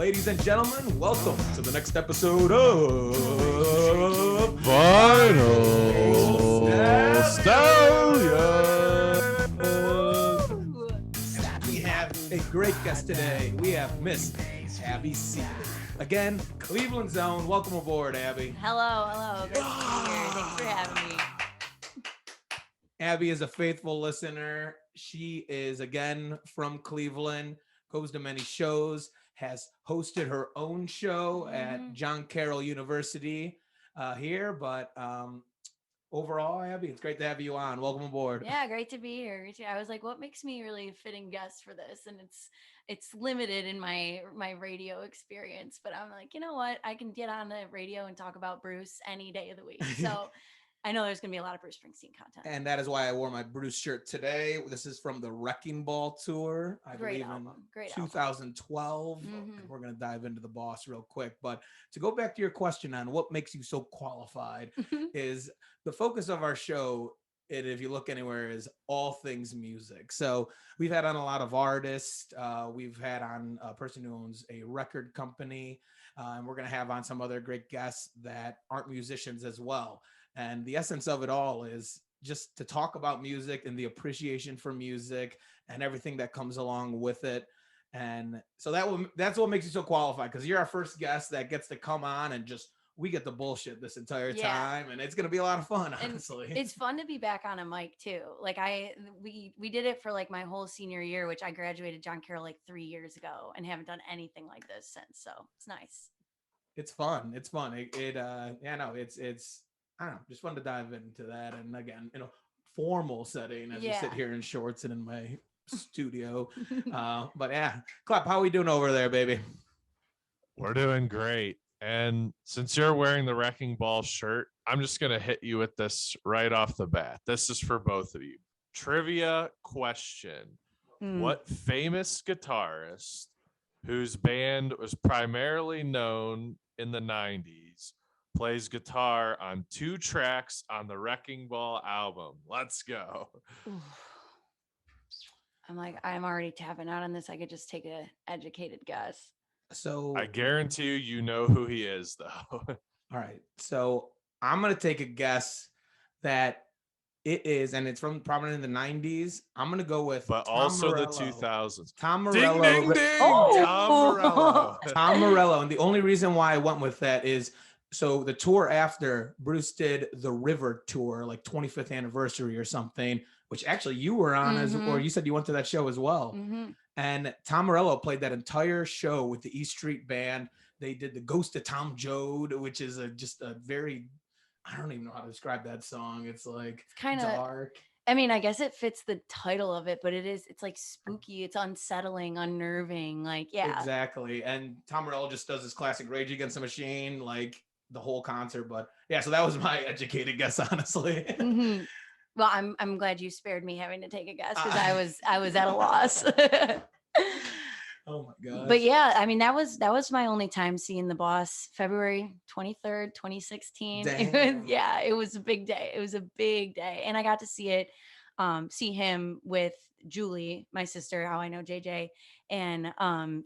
Ladies and gentlemen, welcome to the next episode of Vinyl Stallions. We have a great guest today. We have Miss Abby Seelie. Again, Cleveland Zone. Welcome aboard, Abby. Hello. Great to be here. Thanks for having me. Abby is a faithful listener. She is, again, from Cleveland, goes to many shows, has hosted her own show at John Carroll University here. But overall, Abby, it's great to have you on. Welcome aboard. Yeah, great to be here. I was like, what makes me really fitting guest for this? And it's limited in my radio experience, but I'm like, you know what? I can get on the radio and talk about Bruce any day of the week. So I know there's going to be a lot of Bruce Springsteen content. And that is why I wore my Bruce shirt today. This is from the Wrecking Ball tour, I believe in 2012. We're going to dive into the boss real quick. But to go back to your question on what makes you so qualified is the focus of our show. And if you look anywhere, is all things music. So we've had on a lot of artists. We've had on a person who owns a record company. And we're going to have on some other great guests that aren't musicians as well. And the essence of it all is just to talk about music and the appreciation for music and everything that comes along with it. And so that's what makes you so qualified, because you're our first guest that gets to come on and just we get the bullshit this entire time, and it's going to be a lot of fun, honestly. And it's fun to be back on a mic too. Like we did it for like my whole senior year, which I graduated John Carroll like 3 years ago and haven't done anything like this since. So it's nice. It's fun. It's fun. It's I don't know, just fun to dive into that. And again, in a formal setting as we sit here in shorts and in my studio. But yeah, Klep, how are we doing over there, baby? We're doing great. And since you're wearing the Wrecking Ball shirt, I'm just going to hit you with this right off the bat. This is for both of you. Trivia question. What famous guitarist whose band was primarily known in the 90s plays guitar on 2 tracks on the Wrecking Ball album? Let's go. I'm already tapping out on this. I could just take an educated guess. So I guarantee you know who he is, though. All right. So I'm going to take a guess that it is, and it's from probably in the 90s. I'm going to go with but Tom also Morello. The 2000s. Tom Morello. Ding, ding, ding. Oh! Tom Morello. Tom Morello. And the only reason why I went with that is, so the tour after, Bruce did the River tour, like 25th anniversary or something, which actually you were on or you said you went to that show as well. And Tom Morello played that entire show with the E Street Band. They did the Ghost of Tom Joad, which is just a very, I don't even know how to describe that song. It's like kind of dark. I mean, I guess it fits the title of it, but it's like spooky. It's unsettling, unnerving. Like, yeah. Exactly. And Tom Morello just does his classic Rage Against the Machine, like the whole concert. But yeah, so that was my educated guess, honestly. Well, I'm glad you spared me having to take a guess, because I was at a loss. Oh my god. But yeah, I mean, that was my only time seeing the boss. February 23rd, 2016. It was a big day. It was a big day. And I got to see him with Julie, my sister, how I know JJ. And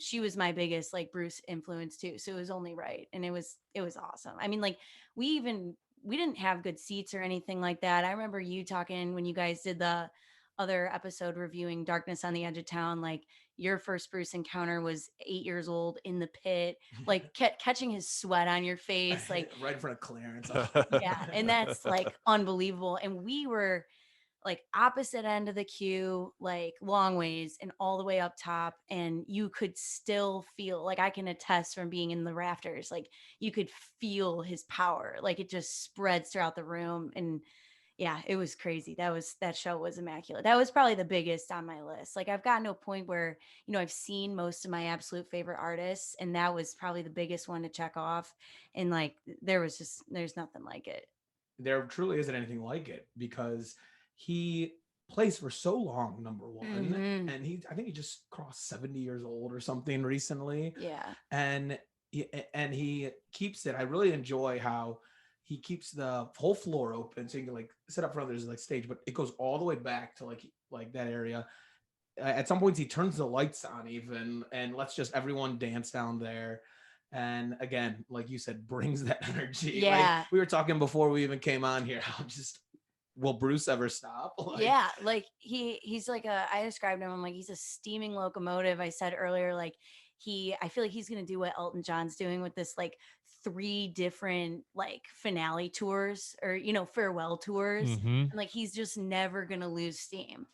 she was my biggest like Bruce influence too. So it was only right. And it was awesome. I mean, like we didn't have good seats or anything like that. I remember you talking when you guys did the other episode reviewing Darkness on the Edge of Town, like your first Bruce encounter was 8 years old in the pit, like catching his sweat on your face, like right in front of Clarence. Yeah. And that's like unbelievable. And we were like opposite end of the queue, like long ways and all the way up top. And you could still feel, like I can attest from being in the rafters, like you could feel his power. Like it just spreads throughout the room. And yeah, it was crazy. That show was immaculate. That was probably the biggest on my list. Like I've gotten to a point where, I've seen most of my absolute favorite artists, and that was probably the biggest one to check off. And like, there's nothing like it. There truly isn't anything like it, because he plays for so long, number one. And I think he just crossed 70 years old or something recently. Yeah. And he keeps it. I really enjoy how he keeps the whole floor open, so you can like sit up front. There's like stage, but it goes all the way back to like that area. at some points he turns the lights on even and lets just everyone dance down there. And again, like you said, brings that energy. Yeah. Like we were talking before we even came on here, how just, will Bruce ever stop? Like, yeah, like he's like I described him, I'm like, he's a steaming locomotive. I said earlier, like I feel like he's gonna do what Elton John's doing with this like 3 different like finale tours or farewell tours. And like he's just never gonna lose steam.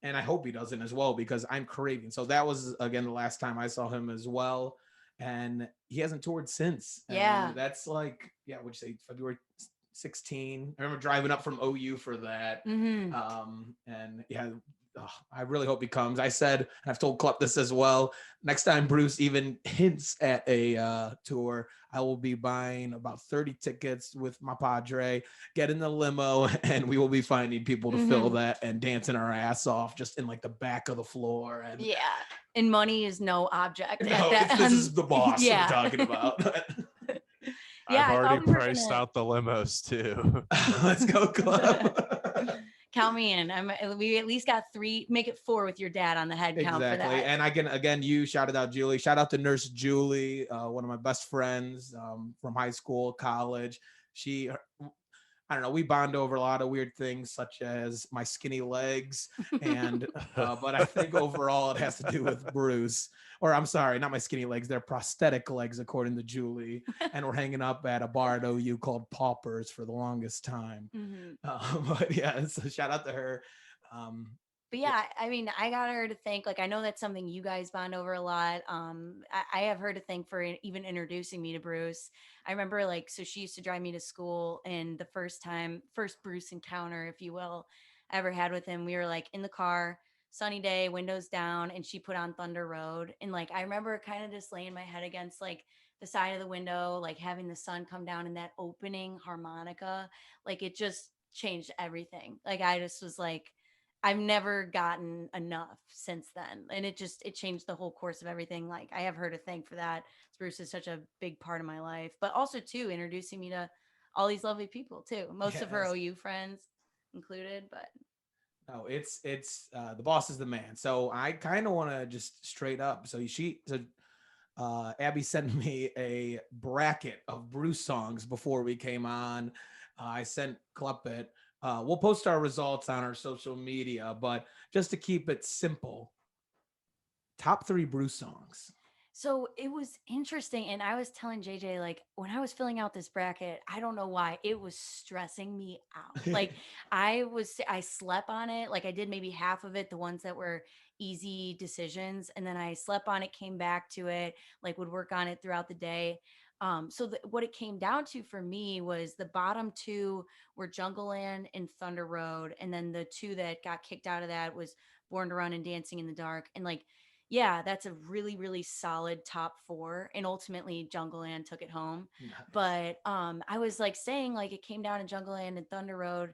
And I hope he doesn't as well, because I'm craving. So that was again the last time I saw him as well. And he hasn't toured since. Yeah. And that's like, would you say February 16? I remember driving up from OU for that. And I really hope he comes. I said, and I've told Klep this as well, next time Bruce even hints at a tour, I will be buying about 30 tickets with my padre, get in the limo, and we will be finding people to fill that and dancing our ass off just in like the back of the floor. And and money is no object. No, this is the boss we're talking about. I've already priced out the limos too. Let's go, Klep. Count me in. We at least got 3, make it 4 with your dad on the head count for that. And again, you shouted out Julie. Shout out to Nurse Julie, one of my best friends from high school, college. I don't know, we bond over a lot of weird things such as my skinny legs. And, but I think overall it has to do with Bruce, or I'm sorry, not my skinny legs. They're prosthetic legs, according to Julie. And we're hanging up at a bar at OU called Paupers for the longest time. But yeah, so shout out to her. But yeah, I mean, I got her to thank, like, I know that's something you guys bond over a lot. I have her to thank for even introducing me to Bruce. I remember, like, so she used to drive me to school, and the first Bruce encounter, if you will, I ever had with him, we were like in the car, sunny day, windows down, and she put on Thunder Road. And like, I remember kind of just laying my head against like the side of the window, like having the sun come down in that opening harmonica. Like it just changed everything. Like I just was like, I've never gotten enough since then. And it changed the whole course of everything. Like I have her to thank for that. Bruce is such a big part of my life, but also too, introducing me to all these lovely people too. Most of her OU friends included, but no, it's the boss is the man. So I kind of want to just straight up. So Abby sent me a bracket of Bruce songs before we came on. I sent Klep it. We'll post our results on our social media, but just to keep it simple, top 3 Bruce songs. So it was interesting. And I was telling JJ, like when I was filling out this bracket, I don't know why it was stressing me out. Like I slept on it. Like I did maybe half of it, the ones that were easy decisions. And then I slept on it, came back to it, like would work on it throughout the day. So what it came down to for me was the bottom 2 were Jungleland and Thunder Road. And then the 2 that got kicked out of that was Born to Run and Dancing in the Dark. And like, yeah, that's a really, really solid top 4. And ultimately Jungleland took it home. Nice. But I was like saying, like it came down to Jungleland and Thunder Road.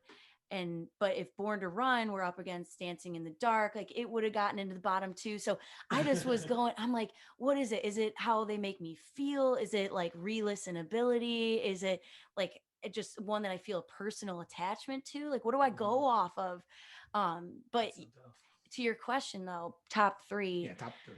But if Born to Run were up against Dancing in the Dark, like it would have gotten into the bottom 2. So I just was going, I'm like, what is it? Is it how they make me feel? Is it like re-listenability? Is it like just one that I feel a personal attachment to? Like, what do I go off of? But to your question though, top 3. Yeah, top 3.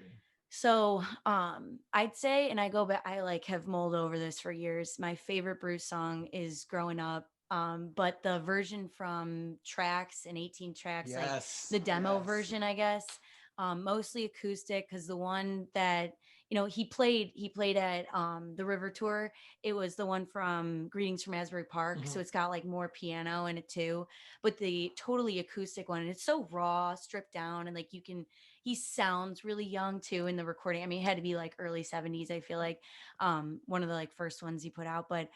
So I'd say, and I go back, I like have mulled over this for years. My favorite Bruce song is Growing Up. But the version from Tracks and 18 Tracks, like the demo version, I guess, mostly acoustic, because the one that he played at the River Tour, it was the one from Greetings from Asbury Park. So it's got like more piano in it too, but the totally acoustic one, and it's so raw, stripped down, and like he sounds really young too in the recording. I mean, it had to be like early 70s, I feel like, one of the like first ones he put out, but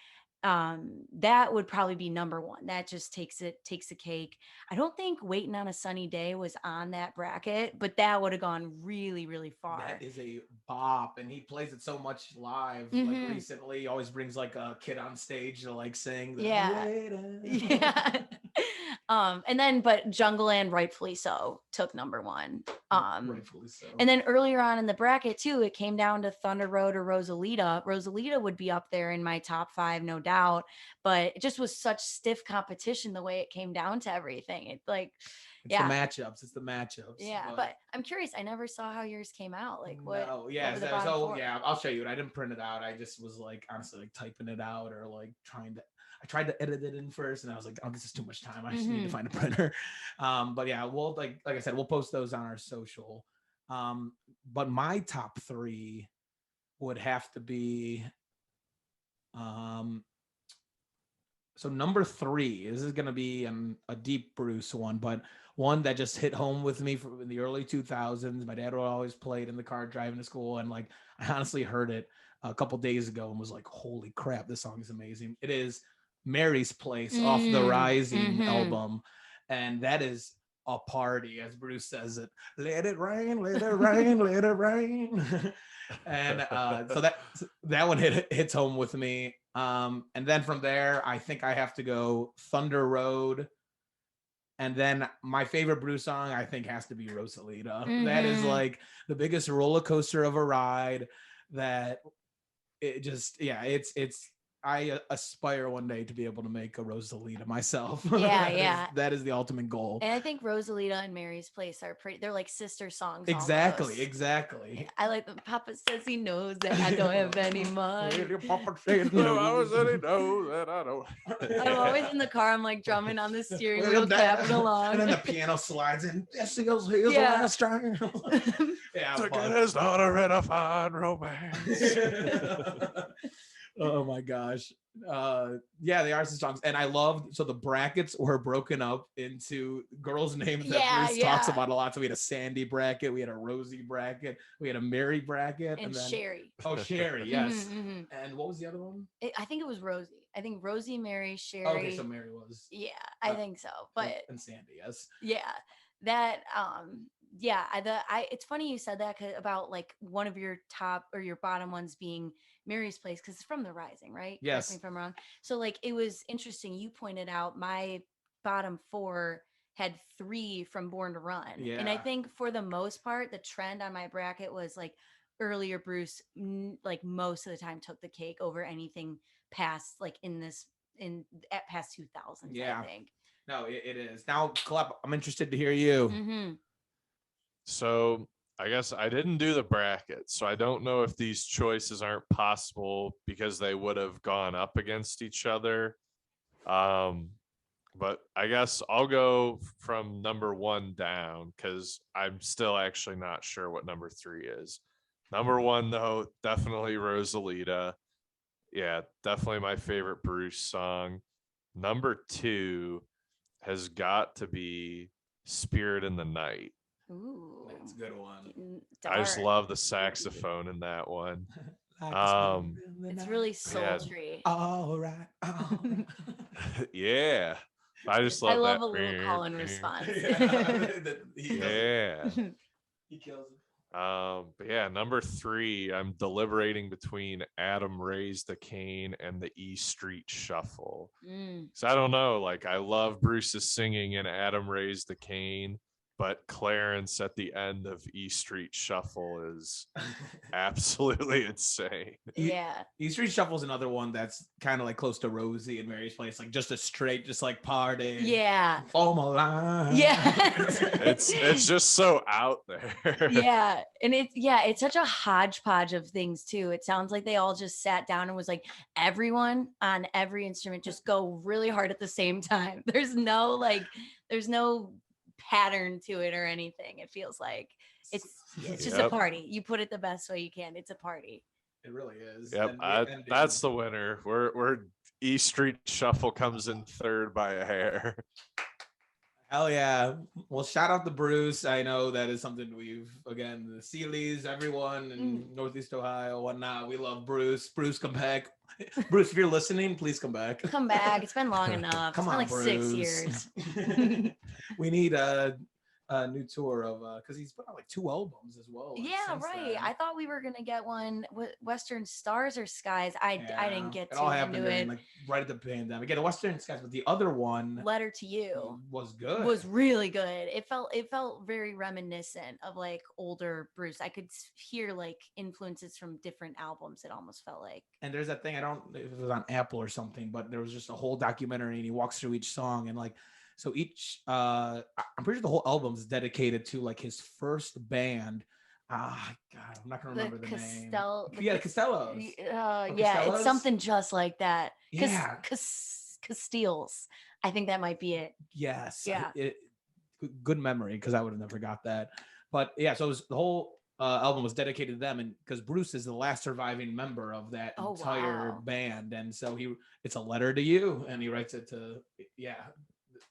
that would probably be number 1. That just takes the cake. I don't think Waiting on a Sunny Day was on that bracket, but that would have gone really, really far. That is a bop, and he plays it so much live. Like recently, he always brings like a kid on stage to like sing. Yeah. And then, but Jungleland, rightfully so, took number 1. Rightfully so. And then earlier on in the bracket too, it came down to Thunder Road or Rosalita. Rosalita would be up there in my top 5, no doubt. But it just was such stiff competition the way it came down to everything. It like, It's the matchups. It's the matchups. Yeah, but I'm curious. I never saw how yours came out. Like what? No, yeah. What So yeah, I'll show you. I didn't print it out. I just was like honestly like typing it out or like I tried to edit it in first, and I was like, oh, this is too much time. I just need to find a printer. But yeah, we'll like I said, we'll post those on our social. But my top three would have to be so number three, this is going to be a deep Bruce one, but one that just hit home with me from in the early 2000s. My dad would always play it in the car driving to school. And like, I honestly heard it a couple days ago and was like, holy crap, this song is amazing. It is Mary's Place off the Rising album. And that is a party, as Bruce says it. Let it rain, let it rain, let it rain. And so that one hits home with me. And then from there, I think I have to go Thunder Road. And then my favorite Bruce song, I think, has to be Rosalita. That is like the biggest roller coaster of a ride that it just, it's I aspire one day to be able to make a Rosalita myself. Yeah, that is the ultimate goal. And I think Rosalita and Mary's Place are they're like sister songs. Exactly. I like the Papa says he knows that I don't have any money. Papa says he knows that I don't. I'm always in the car. I'm like drumming on the steering wheel, clapping along. And then the piano slides in. Yes, he goes, here's the last time. It is not a ratified romance. Oh my gosh. They are some songs. And I loved, so the brackets were broken up into girls' names that Bruce talks about a lot. So we had a Sandy bracket, we had a Rosie bracket, we had a Mary bracket. And then Sherry. Oh, Sherry, yes. And what was the other one? I think it was Rosie. I think Rosie, Mary, Sherry. Okay, so Mary was. Yeah, I think so. But and Sandy, yes. Yeah. That it's funny you said that about like one of your top or your bottom ones being Mary's Place because it's from The Rising, right? Yes. Correct me if I'm wrong. So like it was interesting. You pointed out my bottom four had 3 from Born to Run. Yeah. And I think for the most part, the trend on my bracket was like earlier Bruce, like most of the time took the cake over anything past like at past 2000s, yeah. I think. No, it is. Now, Klep, I'm interested to hear you. So I guess I didn't do the bracket, so I don't know if these choices aren't possible because they would have gone up against each other. But I guess I'll go from number 1 down because I'm still actually not sure what number 3 is. Number 1, though, definitely Rosalita. Yeah, definitely my favorite Bruce song. Number 2 has got to be Spirit in the Night. Ooh, that's a good one. I just love the saxophone in that one. It's really sultry. All right. Yeah. I just love that. I love a little call and response. Yeah. He kills it. But yeah, number 3, I'm deliberating between Adam Raised the Cane and the E Street Shuffle. So I don't know, like I love Bruce's singing in Adam Raised the Cane, but Clarence at the end of E Street Shuffle is absolutely insane. Yeah. E Street Shuffle is another one that's kind of like close to Rosie and Mary's Place, like just a straight, just like party. Yeah. Oh my line. Yeah. it's just so out there. Yeah. And it's such a hodgepodge of things too. It sounds like they all just sat down and was like, everyone on every instrument just go really hard at the same time. There's no pattern to it or anything. It feels like it's just a party. You put it the best way you can. It's a party. It really is. Yep, that's the winner. We're E Street Shuffle comes in 3rd by a hair. Hell yeah. Well, shout out to Bruce. I know that is something the Seelies, everyone in Northeast Ohio, whatnot. We love Bruce. Bruce, come back. Bruce, if you're listening, please come back. Come back. It's been long enough. Come it's been on, like Bruce. 6 years. We need a new tour of because he's put out like 2 albums as well. Yeah, right. I thought we were gonna get one with Western Stars or Skies. I didn't get to into it. Like right at the pandemic. Again, Western Skies, but the other one, Letter to You, was good. Was really good. It felt very reminiscent of like older Bruce. I could hear like influences from different albums. It almost felt like. And there's that thing, I don't know if it was on Apple or something, but there was just a whole documentary and he walks through each song and like So each, I'm pretty sure the whole album is dedicated to like his first band. God, I'm not gonna remember the name. Yeah, the Costellos. Yeah, it's something just like that. Yeah, Castiles. I think that might be it. Yes. Yeah. Good memory, because I would have never got that. But yeah, so it was, the whole album was dedicated to them, and because Bruce is the last surviving member of that entire band, and so it's a letter to you, and he writes it to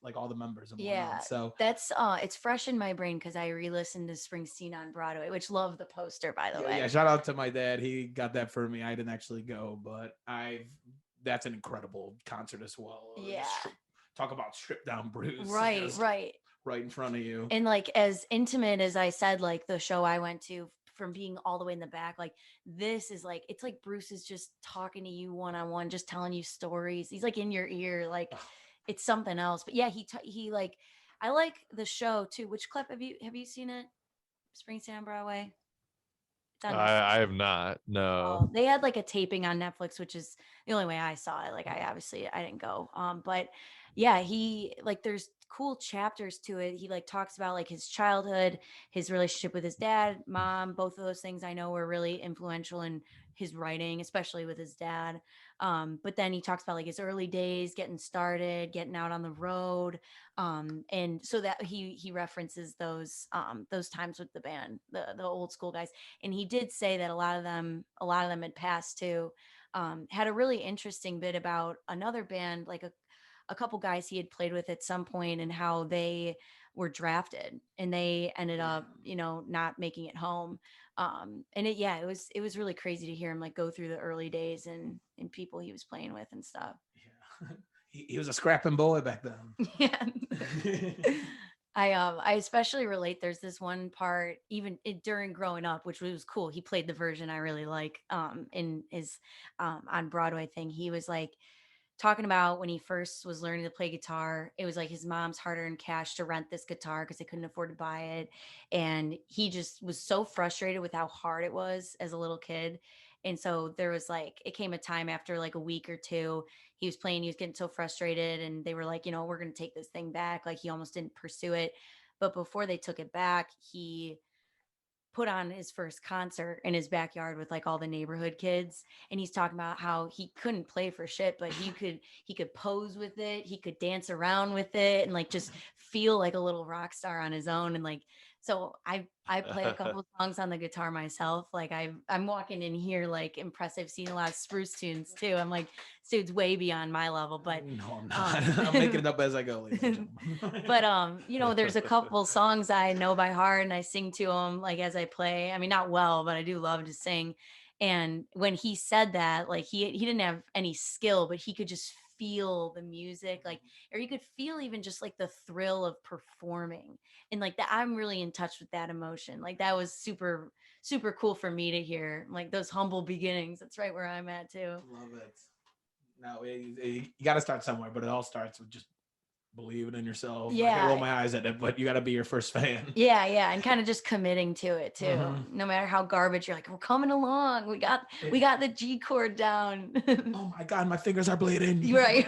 like all the members and whatnot. So that's it's fresh in my brain because I re-listened to Springsteen on Broadway, which love the poster, by the way. Yeah, shout out to my dad. He got that for me. I didn't actually go, but that's an incredible concert as well. Yeah. Talk about stripped down Bruce. Right in front of you. And like as intimate as I said, like the show I went to, from being all the way in the back, like this is like, it's like Bruce is just talking to you one-on-one, just telling you stories. He's like in your ear, like it's something else. But yeah, he like, I like the show too. Which clip have you seen it? Springsteen on Broadway? I have not. No. They had like a taping on Netflix, which is the only way I saw it. Like I didn't go. But yeah, he like there's cool chapters to it. He like talks about like his childhood, his relationship with his dad, mom. Both of those things I know were really influential in his writing, especially with his dad. But then he talks about like his early days, getting started, getting out on the road. And so that he references those times with the band, the old school guys. And he did say that a lot of them had passed too. Had a really interesting bit about another band, like a couple guys he had played with at some point, and how they were drafted and they ended up, not making it home. And it was really crazy to hear him like go through the early days and people he was playing with and stuff. Yeah. He was a scrapping boy back then. Yeah. I especially relate. There's this one part, even during growing up, which was cool. He played the version I really like in his on Broadway thing. He was like talking about when he first was learning to play guitar. It was like his mom's hard-earned cash to rent this guitar because they couldn't afford to buy it. And he just was so frustrated with how hard it was as a little kid. And so there was like, it came a time after like a week or two, he was playing, he was getting so frustrated, and they were like, we're going to take this thing back. Like he almost didn't pursue it. But before they took it back, he put on his first concert in his backyard with like all the neighborhood kids, and he's talking about how he couldn't play for shit, but he could pose with it, he could dance around with it, and like just feel like a little rock star on his own. And like, so I play a couple songs on the guitar myself. Like I'm walking in here like impressive, seeing a lot of Spruce tunes too. I'm like, this dude's way beyond my level. But no, I'm not. I'm making it up as I go. But there's a couple songs I know by heart and I sing to them like as I play. I mean, not well, but I do love to sing. And when he said that, like he didn't have any skill, but he could just feel the music, like, or you could feel even just like the thrill of performing, and like that I'm really in touch with that emotion. Like that was super, super cool for me to hear, like those humble beginnings. That's right where I'm at too. Love it. No, you got to start somewhere, but it all starts with just believing in yourself. Yeah, I can roll my eyes at it, but you got to be your first fan. Yeah, and kind of just committing to it too. Mm-hmm. No matter how garbage, you're like, we're coming along. We got the G chord down. Oh my God, my fingers are bleeding. Right.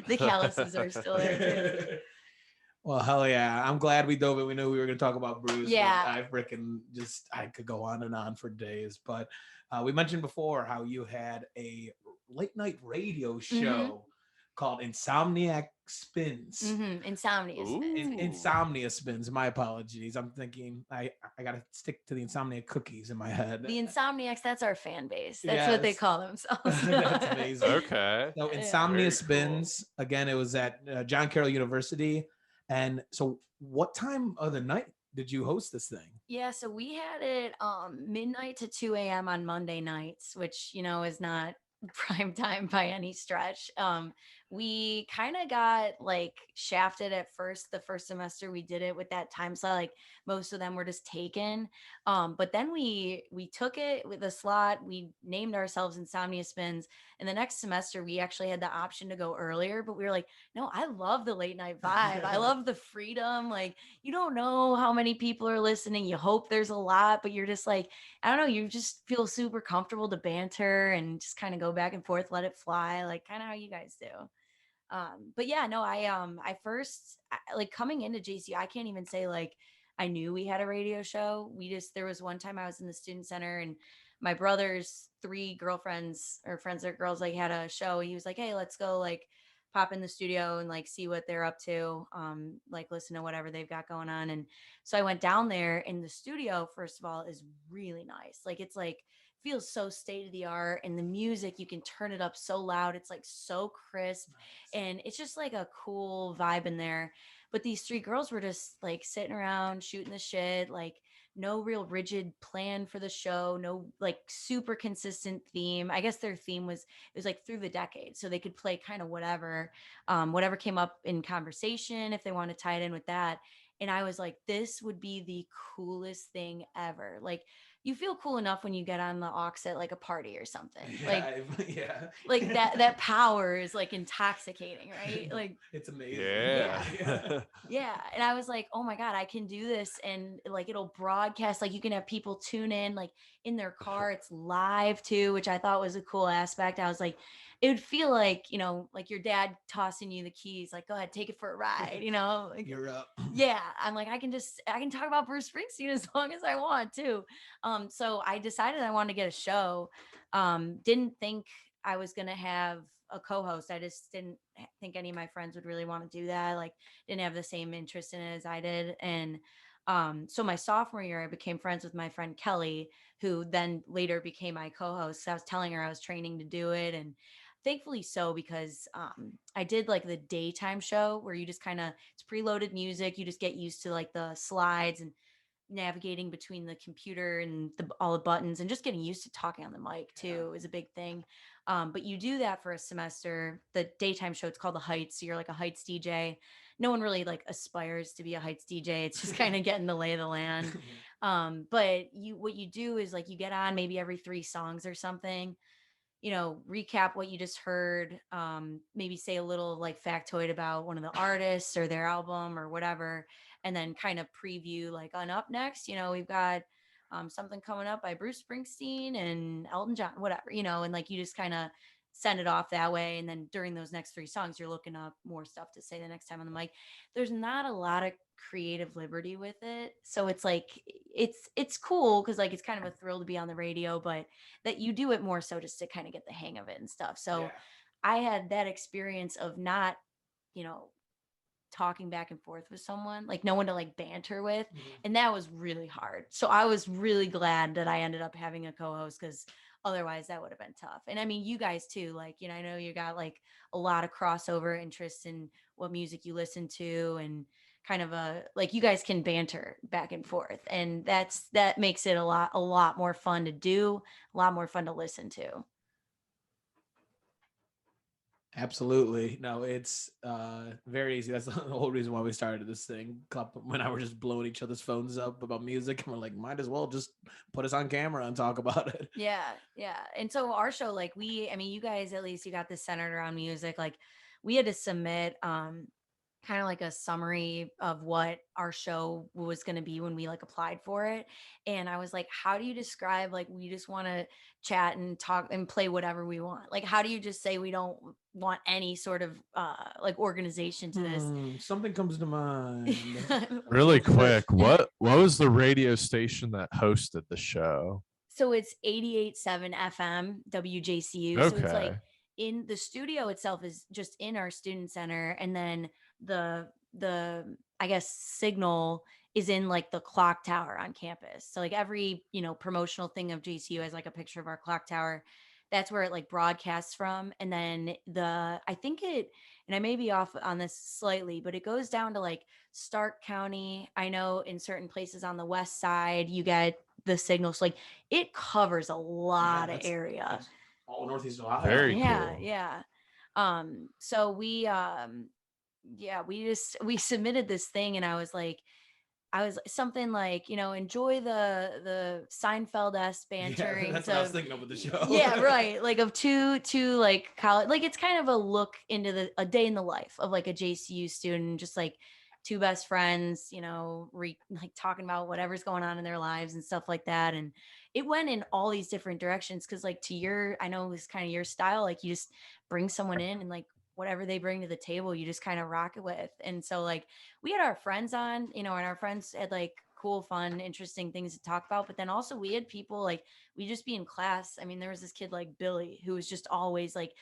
The calluses are still there too. Well, hell yeah. I'm glad we dove it. We knew we were going to talk about Bruce. Yeah. I could go on and on for days, but we mentioned before how you had a late night radio show called Insomnia Spins. Insomnia Spins. Insomnia Spins. My apologies. I'm thinking I got to stick to the Insomnia cookies in my head. The Insomniacs, that's our fan base. That's what they call themselves. That's amazing. Okay. So Insomnia Spins, cool. Again, it was at John Carroll University. And so what time of the night did you host this thing? Yeah, so we had it midnight to 2 a.m. on Monday nights, which, is not prime time by any stretch. We kind of got like shafted at first. The first semester we did it with that time slot, like most of them were just taken. But then we took it with a slot. We named ourselves Insomnia Spins. And the next semester we actually had the option to go earlier, but we were like, no, I love the late night vibe. I love the freedom. Like, you don't know how many people are listening. You hope there's a lot, but you're just like, I don't know, you just feel super comfortable to banter and just kind of go back and forth, let it fly, like kind of how you guys do. But yeah, no, I first like coming into JCU, I can't even say like I knew we had a radio show. There was one time I was in the student center and my brother's 3 girlfriends or friends or girls like had a show. He was like, hey, let's go like pop in the studio and like see what they're up to. Like listen to whatever they've got going on. And so I went down there, and the studio, first of all, is really nice. Like it's like feels so state of the art, and the music, you can turn it up so loud. It's like so crisp. And it's just like a cool vibe in there. But these 3 girls were just like sitting around shooting the shit, like no real rigid plan for the show, no like super consistent theme. I guess their theme was it was like through the decade, so they could play kind of whatever came up in conversation if they want to tie it in with that. And I was like, this would be the coolest thing ever. Like you feel cool enough when you get on the aux at like a party or something. Like that power is like intoxicating, right? Like it's amazing. Yeah. And I was like, oh my God, I can do this. And like it'll broadcast, like you can have people tune in like in their car. It's live too, which I thought was a cool aspect. I was like, it would feel like, like your dad tossing you the keys, like, go ahead, take it for a ride, like, you're up. Yeah. I'm like, I can talk about Bruce Springsteen as long as I want to. So I decided I wanted to get a show. Didn't think I was going to have a co-host. I just didn't think any of my friends would really want to do that. Like didn't have the same interest in it as I did. And so my sophomore year, I became friends with my friend Kelly, who then later became my co-host. So I was telling her I was training to do it, and thankfully so, because I did like the daytime show where you just kind of, it's preloaded music. You just get used to like the slides and navigating between the computer and all the buttons, and just getting used to talking on the mic too is a big thing. But you do that for a semester. The daytime show, it's called the Heights. So you're like a Heights DJ. No one really like aspires to be a Heights DJ. It's just kind of getting the lay of the land. But what you do is like you get on maybe every 3 songs or something, recap what you just heard, maybe say a little like factoid about one of the artists or their album or whatever, and then kind of preview like on up next, we've got something coming up by Bruce Springsteen and Elton John, whatever, and like you just kind of send it off that way. And then during those next 3 songs, you're looking up more stuff to say the next time on the mic. There's not a lot of creative liberty with it. So it's like, it's cool because like it's kind of a thrill to be on the radio, but that you do it more so just to kind of get the hang of it and stuff. So I had that experience of not, talking back and forth with someone, like no one to like banter with. And that was really hard. So I was really glad that I ended up having a co-host, because otherwise that would have been tough. And I mean, you guys too, like, I know you got like a lot of crossover interests in what music you listen to, and kind of like you guys can banter back and forth. And that makes it a lot more fun to do, a lot more fun to listen to. Absolutely. No, it's very easy. That's the whole reason why we started this thing. When I were just blowing each other's phones up about music, and we're like, might as well just put us on camera and talk about it. Yeah. And so our show, like you guys, at least you got this centered around music. Like we had to submit kind of like a summary of what our show was going to be when we like applied for it. And I was like, how do you describe, like, we just want to chat and talk and play whatever we want? Like, how do you just say we don't want any sort of like organization to this? Something comes to mind. Really quick, what was the radio station that hosted the show? So it's 88.7 FM WJCU. Okay. So it's like in the studio itself is just in our student center, and then the I guess signal is in like the clock tower on campus. So like every promotional thing of JCU has like a picture of our clock tower. That's where it like broadcasts from. And then I think it, and I may be off on this slightly, but it goes down to like Stark County. I know in certain places on the west side you get the signals. Like it covers a lot of area. All Northeast Ohio. Very cool. So we submitted this thing, and I was something like, enjoy the Seinfeld-esque bantering. That's what I was thinking of with the show. Yeah, right. Like of two like college, like it's kind of a look into a day in the life of like a JCU student, just like 2 best friends, like talking about whatever's going on in their lives and stuff like that. And it went in all these different directions, because like I know it's kind of your style, like you just bring someone in and like whatever they bring to the table, you just kind of rock it with. And so like we had our friends on, and our friends had like cool, fun, interesting things to talk about. But then also we had people like, we just be in class. I mean, there was this kid like Billy who was just always like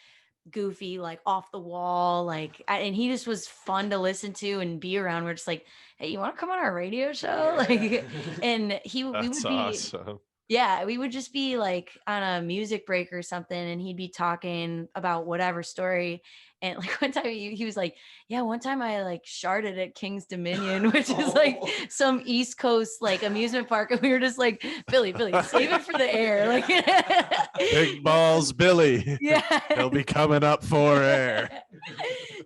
goofy, like off the wall, like, and he just was fun to listen to and be around. We're just like, hey, you want to come on our radio show? Like, and we That's would be awesome. yeah, we would just be like on a music break or something, and he'd be talking about whatever story. And like one time he was like, yeah, one time I like sharted at King's Dominion, which is like some East Coast like amusement park. And we were just like, Billy, save it for the air. Like Big balls, Billy. Yeah. He'll be coming up for air.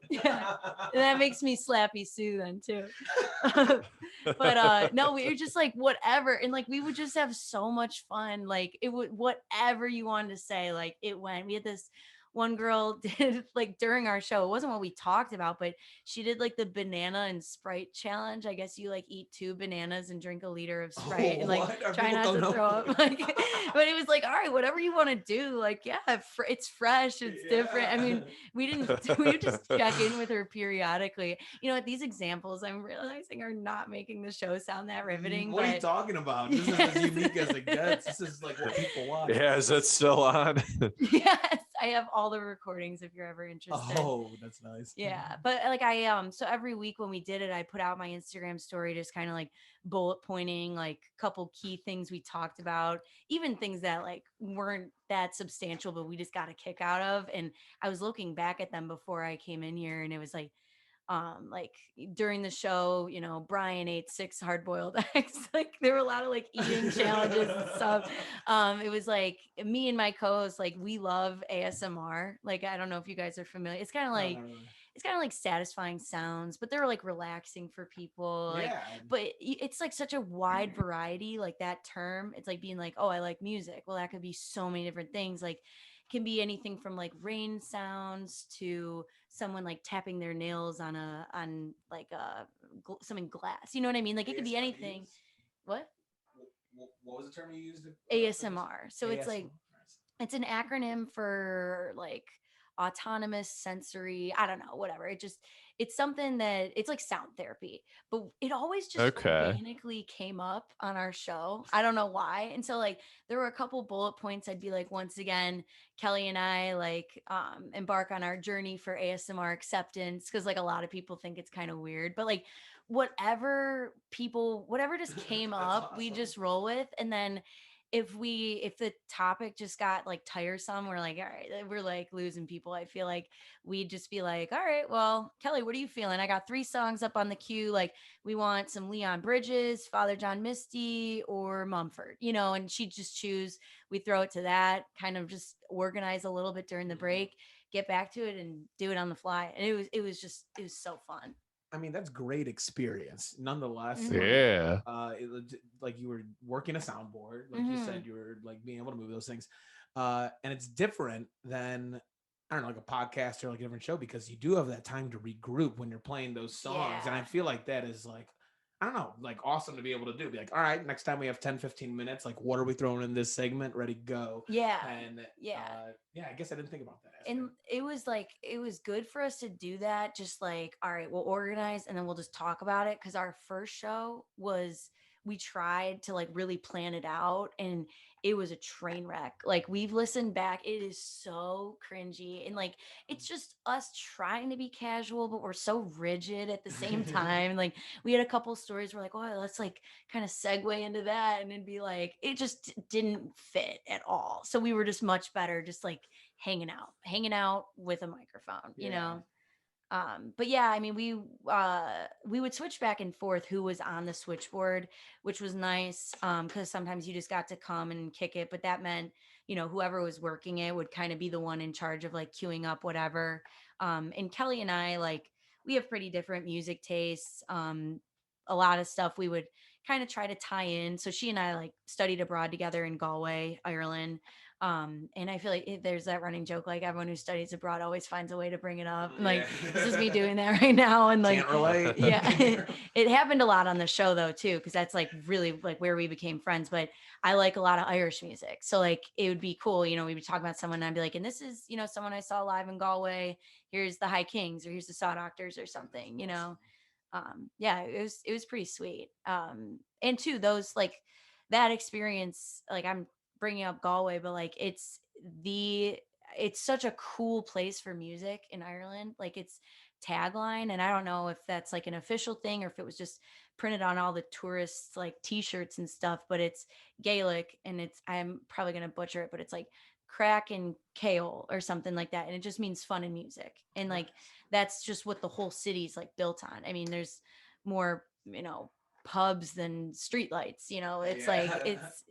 Yeah. And that makes me Slappy Sue then too. But no, we were just like whatever. And like we would just have so much fun. Like it would whatever you wanted to say, like it went. We had this one girl did like during our show. It wasn't what we talked about, but she did like the banana and Sprite challenge. I guess you like eat 2 bananas and drink a liter of Sprite and like try not to throw up. Like, but it was like, all right, whatever you want to do. Like, yeah, it's fresh, it's different. I mean, we would just check in with her periodically. At these examples, I'm realizing are not making the show sound that riveting. What are you talking about? This is as unique as it gets. This is like what people watch. Yeah, is it still on? Yes, I have all the recordings if you're ever interested. Oh, that's nice. Yeah, but like so every week when we did it, I put out my Instagram story, just kind of like bullet pointing like a couple key things we talked about, even things that like weren't that substantial, but we just got a kick out of. And I was looking back at them before I came in here, and it was like during the show, Brian ate 6 hard-boiled eggs. Like there were a lot of like eating challenges and stuff. It was like me and my co-host, like we love ASMR. Like I don't know if you guys are familiar. It's kind of like it's kind of like satisfying sounds, but they're like relaxing for people. Like, yeah. But it's like such a wide variety, like that term. It's like being like, oh, I like music. Well, that could be so many different things. Like can be anything from like rain sounds to someone like tapping their nails on something glass. You know what I mean? Like it could be anything. What was the term you used? ASMR. So ASMR. It's like it's an acronym for like autonomous sensory, I don't know, whatever. It's something that it's like sound therapy, but it always just organically came up on our show. I don't know why. And so like there were a couple bullet points. I'd be like, once again, Kelly and I like embark on our journey for ASMR acceptance, because like a lot of people think it's kind of weird, but like whatever just came up, awesome. We just roll with. And then if the topic just got like tiresome, we're like, all right, we're like losing people. I feel like we'd just be like, all right, well, Kelly, what are you feeling? I got 3 songs up on the queue. Like we want some Leon Bridges, Father John Misty, or Mumford, and she'd just choose. We throw it to that, kind of just organize a little bit during the break, get back to it and do it on the fly. And it was so fun. I mean, that's great experience nonetheless. Yeah. Like you were working a soundboard, like you said, you were like being able to move those things. And it's different than, I don't know, like a podcast or like a different show, because you do have that time to regroup when you're playing those songs. Yeah. And I feel like that is like, I don't know, like awesome to be able to do. Be like, all right, next time we have 10, 15 minutes, like what are we throwing in this segment? Ready, go. Yeah. And I guess I didn't think about that aspect. And it was good for us to do that. Just like, all right, we'll organize and then we'll just talk about it. Cause our first show we tried to like really plan it out, and it was a train wreck. Like we've listened back, it is so cringy, and like it's just us trying to be casual, but we're so rigid at the same time. Like we had a couple stories where like, oh, let's like kind of segue into that, and it'd be like it just didn't fit at all. So we were just much better just like hanging out with a microphone, you know. But yeah, I mean, we would switch back and forth who was on the switchboard, which was nice. Cause sometimes you just got to come and kick it, but that meant, whoever was working it would kind of be the one in charge of like queuing up whatever. And Kelly and I, like, we have pretty different music tastes. A lot of stuff we would kind of try to tie in. So she and I like studied abroad together in Galway, Ireland. And I feel like there's that running joke, like everyone who studies abroad always finds a way to bring it up. Like this is me doing that right now. And like, can't relate. Yeah, it happened a lot on the show though, too. Cause that's like really like where we became friends, but I like a lot of Irish music. So like, it would be cool. You know, we would talk about someone and I'd be like, and this is, you know, someone I saw live in Galway. Here's the High Kings or here's the Saw Doctors or something, you know? Yeah, it was pretty sweet. And too, those like that experience, like I'm bringing up Galway, but like it's such a cool place for music in Ireland. Like its tagline, and I don't know if that's like an official thing or if it was just printed on all the tourists like t-shirts and stuff, but it's Gaelic and I'm probably gonna butcher it, but it's like crack and kale or something like that, and it just means fun and music. And like that's just what the whole city's like built on. I mean, there's more, you know, pubs than streetlights, you know. It's like it's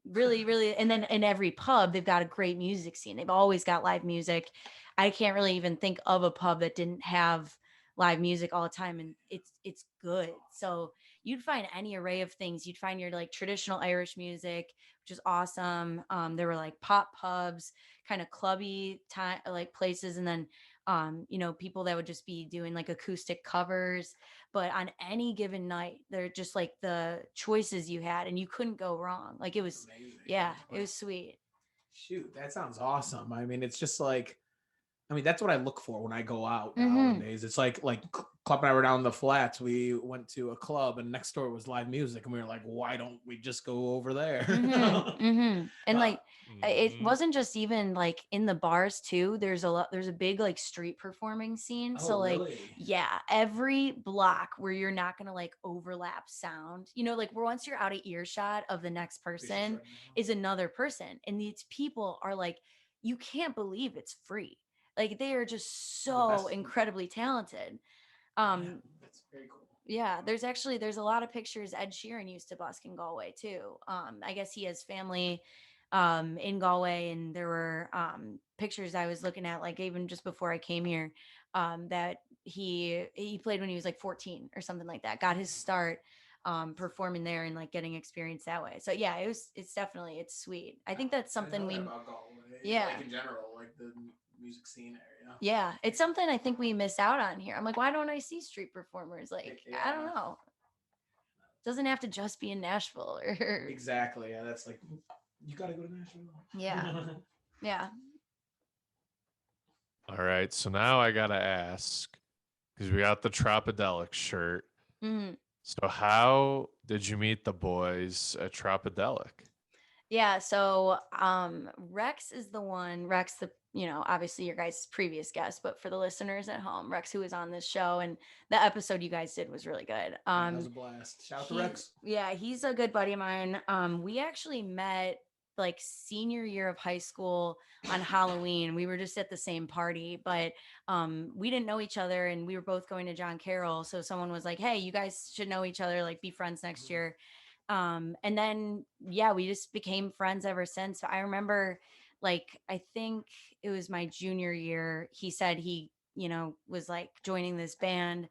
really really, and then in every pub they've got a great music scene. They've always got live music. I can't really even think of a pub that didn't have live music all the time, and it's good. So you'd find any array of things. You'd find your like traditional Irish music, which is awesome. There were like pop pubs, kind of clubby time like places, and then you know, people that would just be doing like acoustic covers. But on any given night, they're just like the choices you had, and you couldn't go wrong. Like it was, amazing. Yeah, it was sweet. Shoot, that sounds awesome. I mean, it's just like, I mean, that's what I look for when I go out nowadays. It's like Klep and I were down in the flats. We went to a club and next door was live music. And we were like, why don't we just go over there? And like, it wasn't just even like in the bars too. There's a big like street performing scene. So like, really? Yeah, every block where you're not going to like overlap sound, you know, like once you're out of earshot of the next person is another person. And these people are like, you can't believe it's free. Like they are just so incredibly talented. That's very cool. Yeah, there's a lot of pictures Ed Sheeran used to busk in Galway too. I guess he has family in Galway, and there were pictures I was looking at like even just before I came here that he played when he was like 14 or something like that. Got his start performing there and like getting experience that way. So yeah, it's definitely it's sweet. I think that's something we about Galway, yeah, like in general, like the music scene area. Yeah, it's something I think we miss out on here. I'm like, why don't I see street performers? Like, I don't know. Doesn't have to just be in Nashville or exactly. Yeah, that's like you gotta go to Nashville. Yeah. Yeah. All right, so now I gotta ask, because we got the Trapadelic shirt. So how did you meet the boys at Trapadelic? Yeah, so Rex is the one. Rex, the you know, obviously your guys' previous guest, but for the listeners at home, Rex, who was on this show, and the episode you guys did was really good. That was a blast. Shout out to Rex. Yeah, he's a good buddy of mine. We actually met like senior year of high school on Halloween. We were just at the same party, but we didn't know each other, and we were both going to John Carroll. So someone was like, "Hey, you guys should know each other. Like, be friends next year." And then yeah, we just became friends ever since. I remember like I think it was my junior year, he said he, you know, was like joining this band.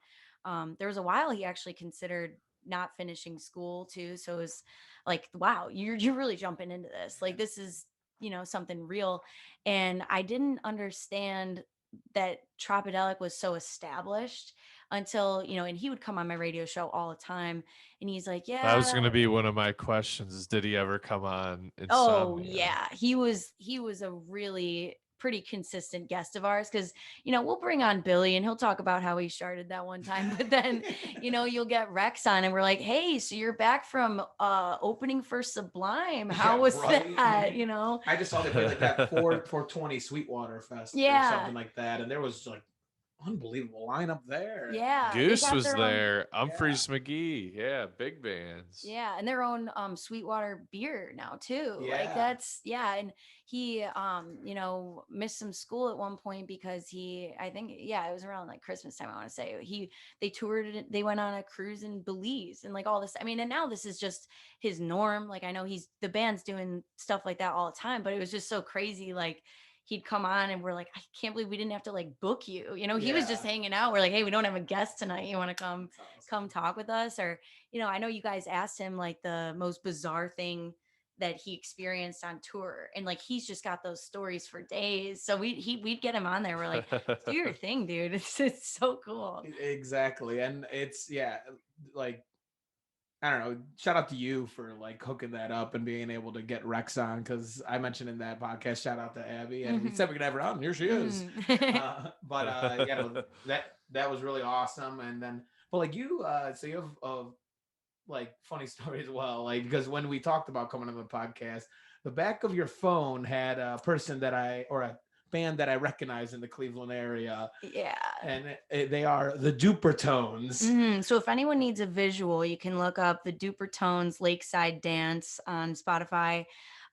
There was a while he actually considered not finishing school too, so it was like, wow, you're really jumping into this, like this is, you know, something real. And I didn't understand that Trapadelic was so established until, you know, and he would come on my radio show all the time, and he's like, yeah, that was going to be one of my questions, is did he ever come on Insomnia? Oh yeah, he was a really pretty consistent guest of ours, because, you know, we'll bring on Billy and he'll talk about how he started that one time, but then you know, you'll get Rex on and we're like, hey, so you're back from opening for Sublime, how was that? You know, I just saw they played like that 420 Sweetwater Fest or something like that, and there was like unbelievable lineup there. Yeah, Goose was there. Humphreys McGee. Yeah, big bands. Yeah, and their own Sweetwater beer now too. Yeah. Like that's and he you know, missed some school at one point because I think it was around like Christmas time, I want to say. They toured, they went on a cruise in Belize and like all this. I mean, and now this is just his norm. Like I know the band's doing stuff like that all the time, but it was just so crazy. Like he'd come on and we're like, I can't believe we didn't have to like book you. You know, he was just hanging out. We're like, hey, we don't have a guest tonight. You want to come talk with us? Or, you know, I know you guys asked him like the most bizarre thing that he experienced on tour. And like, he's just got those stories for days. So we'd get him on there. We're like, do your thing, dude. It's so cool. Exactly. And it's, yeah, like, I don't know, shout out to you for like hooking that up and being able to get Rex on, because I mentioned in that podcast, shout out to Abby, and we said we could have her on, and here she is. That was really awesome. And then, but like you, so you have like funny story as well, like, because when we talked about coming on the podcast, the back of your phone had a person or a band that I recognize in the Cleveland area. Yeah. And they are the Dupertones. So if anyone needs a visual, you can look up the Dupertones Lakeside Dance on Spotify.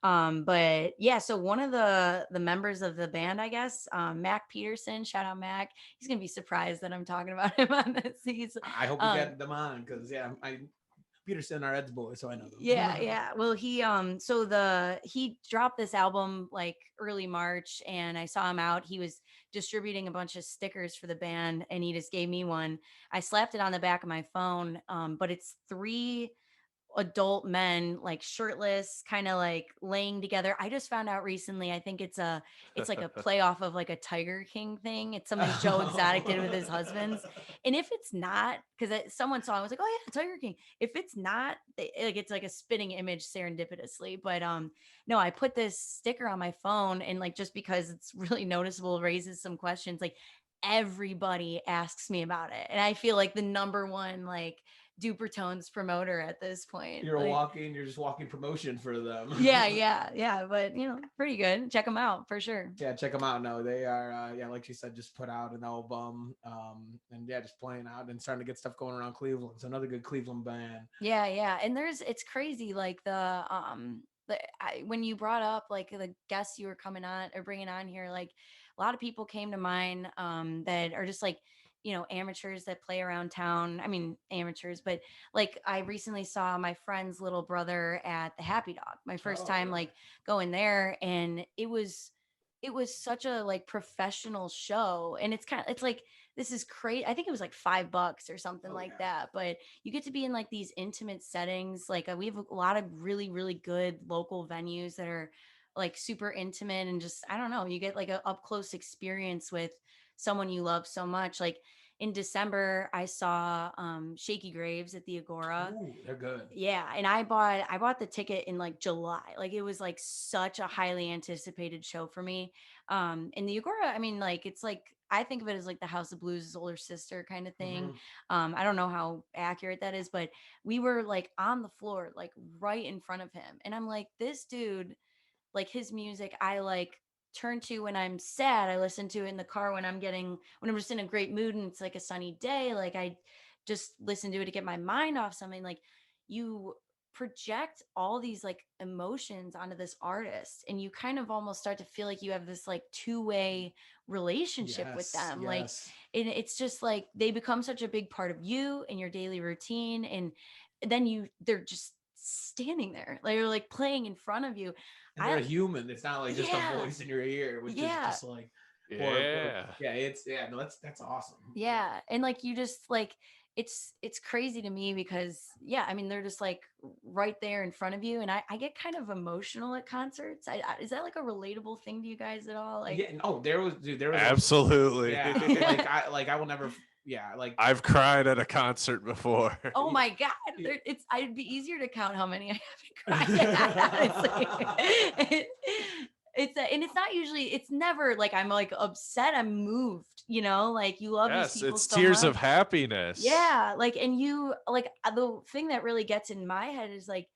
But yeah, so one of the members of the band, I guess, Mac Peterson, shout out Mac. He's gonna be surprised that I'm talking about him on this. I hope we get them on, because Peterson, our Ed's boy, so I know them. Yeah. Well, he dropped this album like early March, and I saw him out. He was distributing a bunch of stickers for the band, and he just gave me one. I slapped it on the back of my phone, but it's 3 adult men, like shirtless, kind of like laying together. I just found out recently, I think it's like a play off of like a Tiger King thing. It's something Joe Exotic did with his husbands. And if it's not, because someone saw, I was like, oh yeah, Tiger King. If it's not, like, it's like a spitting image serendipitously. But no, I put this sticker on my phone, and like, just because it's really noticeable, raises some questions. Like, everybody asks me about it, and I feel like the number one like Dupertones promoter at this point. You're just walking promotion for them. Yeah. But pretty good. Check them out for sure. Yeah, check them out. No, they are, like you said, just put out an album, and just playing out and starting to get stuff going around Cleveland. It's another good Cleveland band. Yeah. And it's crazy. Like when you brought up like the guests you were coming on or bringing on here, like a lot of people came to mind that are just like, amateurs that play around town. I mean, amateurs, but like, I recently saw my friend's little brother at the Happy Dog, my first time like going there. And it was such a like professional show. And it's like, this is crazy. I think it was like $5 or something that, but you get to be in like these intimate settings. Like we have a lot of really, really good local venues that are like super intimate, and just, I don't know, you get like an up close experience with someone you love so much. Like in December, I saw Shaky Graves at the Agora. Ooh, they're good. Yeah, and I bought the ticket in like July. Like, it was like such a highly anticipated show for me. And the Agora, I mean, like, it's like, I think of it as like the House of Blues' older sister kind of thing. I don't know how accurate that is, but we were like on the floor, like right in front of him, and I'm like, this dude, like, his music, I like turn to when I'm sad. I listen to it in the car when I'm just in a great mood and it's like a sunny day. Like, I just listen to it to get my mind off something. Like, you project all these like emotions onto this artist, and you kind of almost start to feel like you have this like two-way relationship with them. Like, and it's just like they become such a big part of you and your daily routine, and then they're just standing there, they're like playing in front of you. And they're human. It's not like just a voice in your ear, which is just like, that's awesome. Yeah. And like, you just like, it's crazy to me because I mean, they're just like right there in front of you. And I get kind of emotional at concerts. Is that like a relatable thing to you guys at all? Like, there was absolutely. I will never. Yeah, like I've cried at a concert before. Oh my God. I'd be easier to count how many I haven't cried at. And it's not usually, it's never like I'm like upset, I'm moved, like you love these people it's so tears much. of happiness. Yeah, like, and you like, the thing that really gets in my head is like,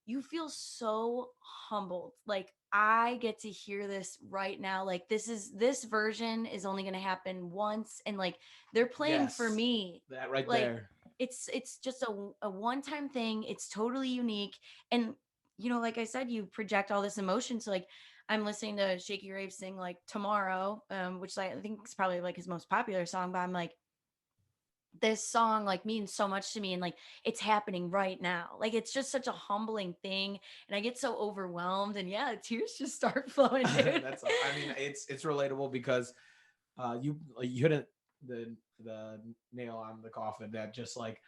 you feel so humbled. Like, I get to hear this right now. Like, this version is only going to happen once. And like, they're playing for me. That right like, there. It's just a one-time thing. It's totally unique. And, like I said, you project all this emotion. So like, I'm listening to Shaky Graves sing like Tomorrow, which I think is probably like his most popular song, but I'm like, this song like means so much to me, and like, it's happening right now. Like, it's just such a humbling thing, and I get so overwhelmed, and tears just start flowing, dude. I mean, it's relatable because you hit the nail on the coffin, that just like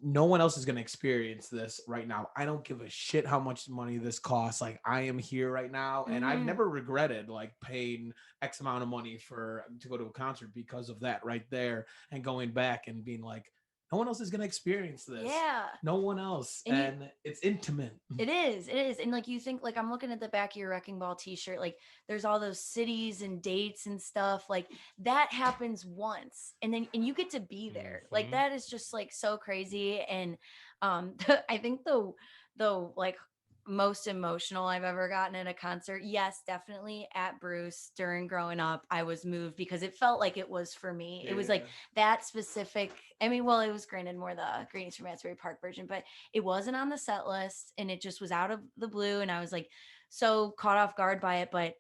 no one else is going to experience this right now. I don't give a shit how much money this costs. Like, I am here right now, and I've never regretted like paying X amount of money to go to a concert because of that right there, and going back and being like, no one else is going to experience this. Yeah. No one else. And it's intimate. It is. And like, you think, like, I'm looking at the back of your Wrecking Ball t-shirt, like there's all those cities and dates and stuff like that happens once. And you get to be there. Like, that is just like so crazy. And I think the like most emotional I've ever gotten at a concert, yes, definitely at Bruce during growing up, I was moved because it felt like it was for me. It was like that specific. I mean, well, it was granted more the Greetings from Asbury Park version, but it wasn't on the set list, and it just was out of the blue, and I was like so caught off guard by it. But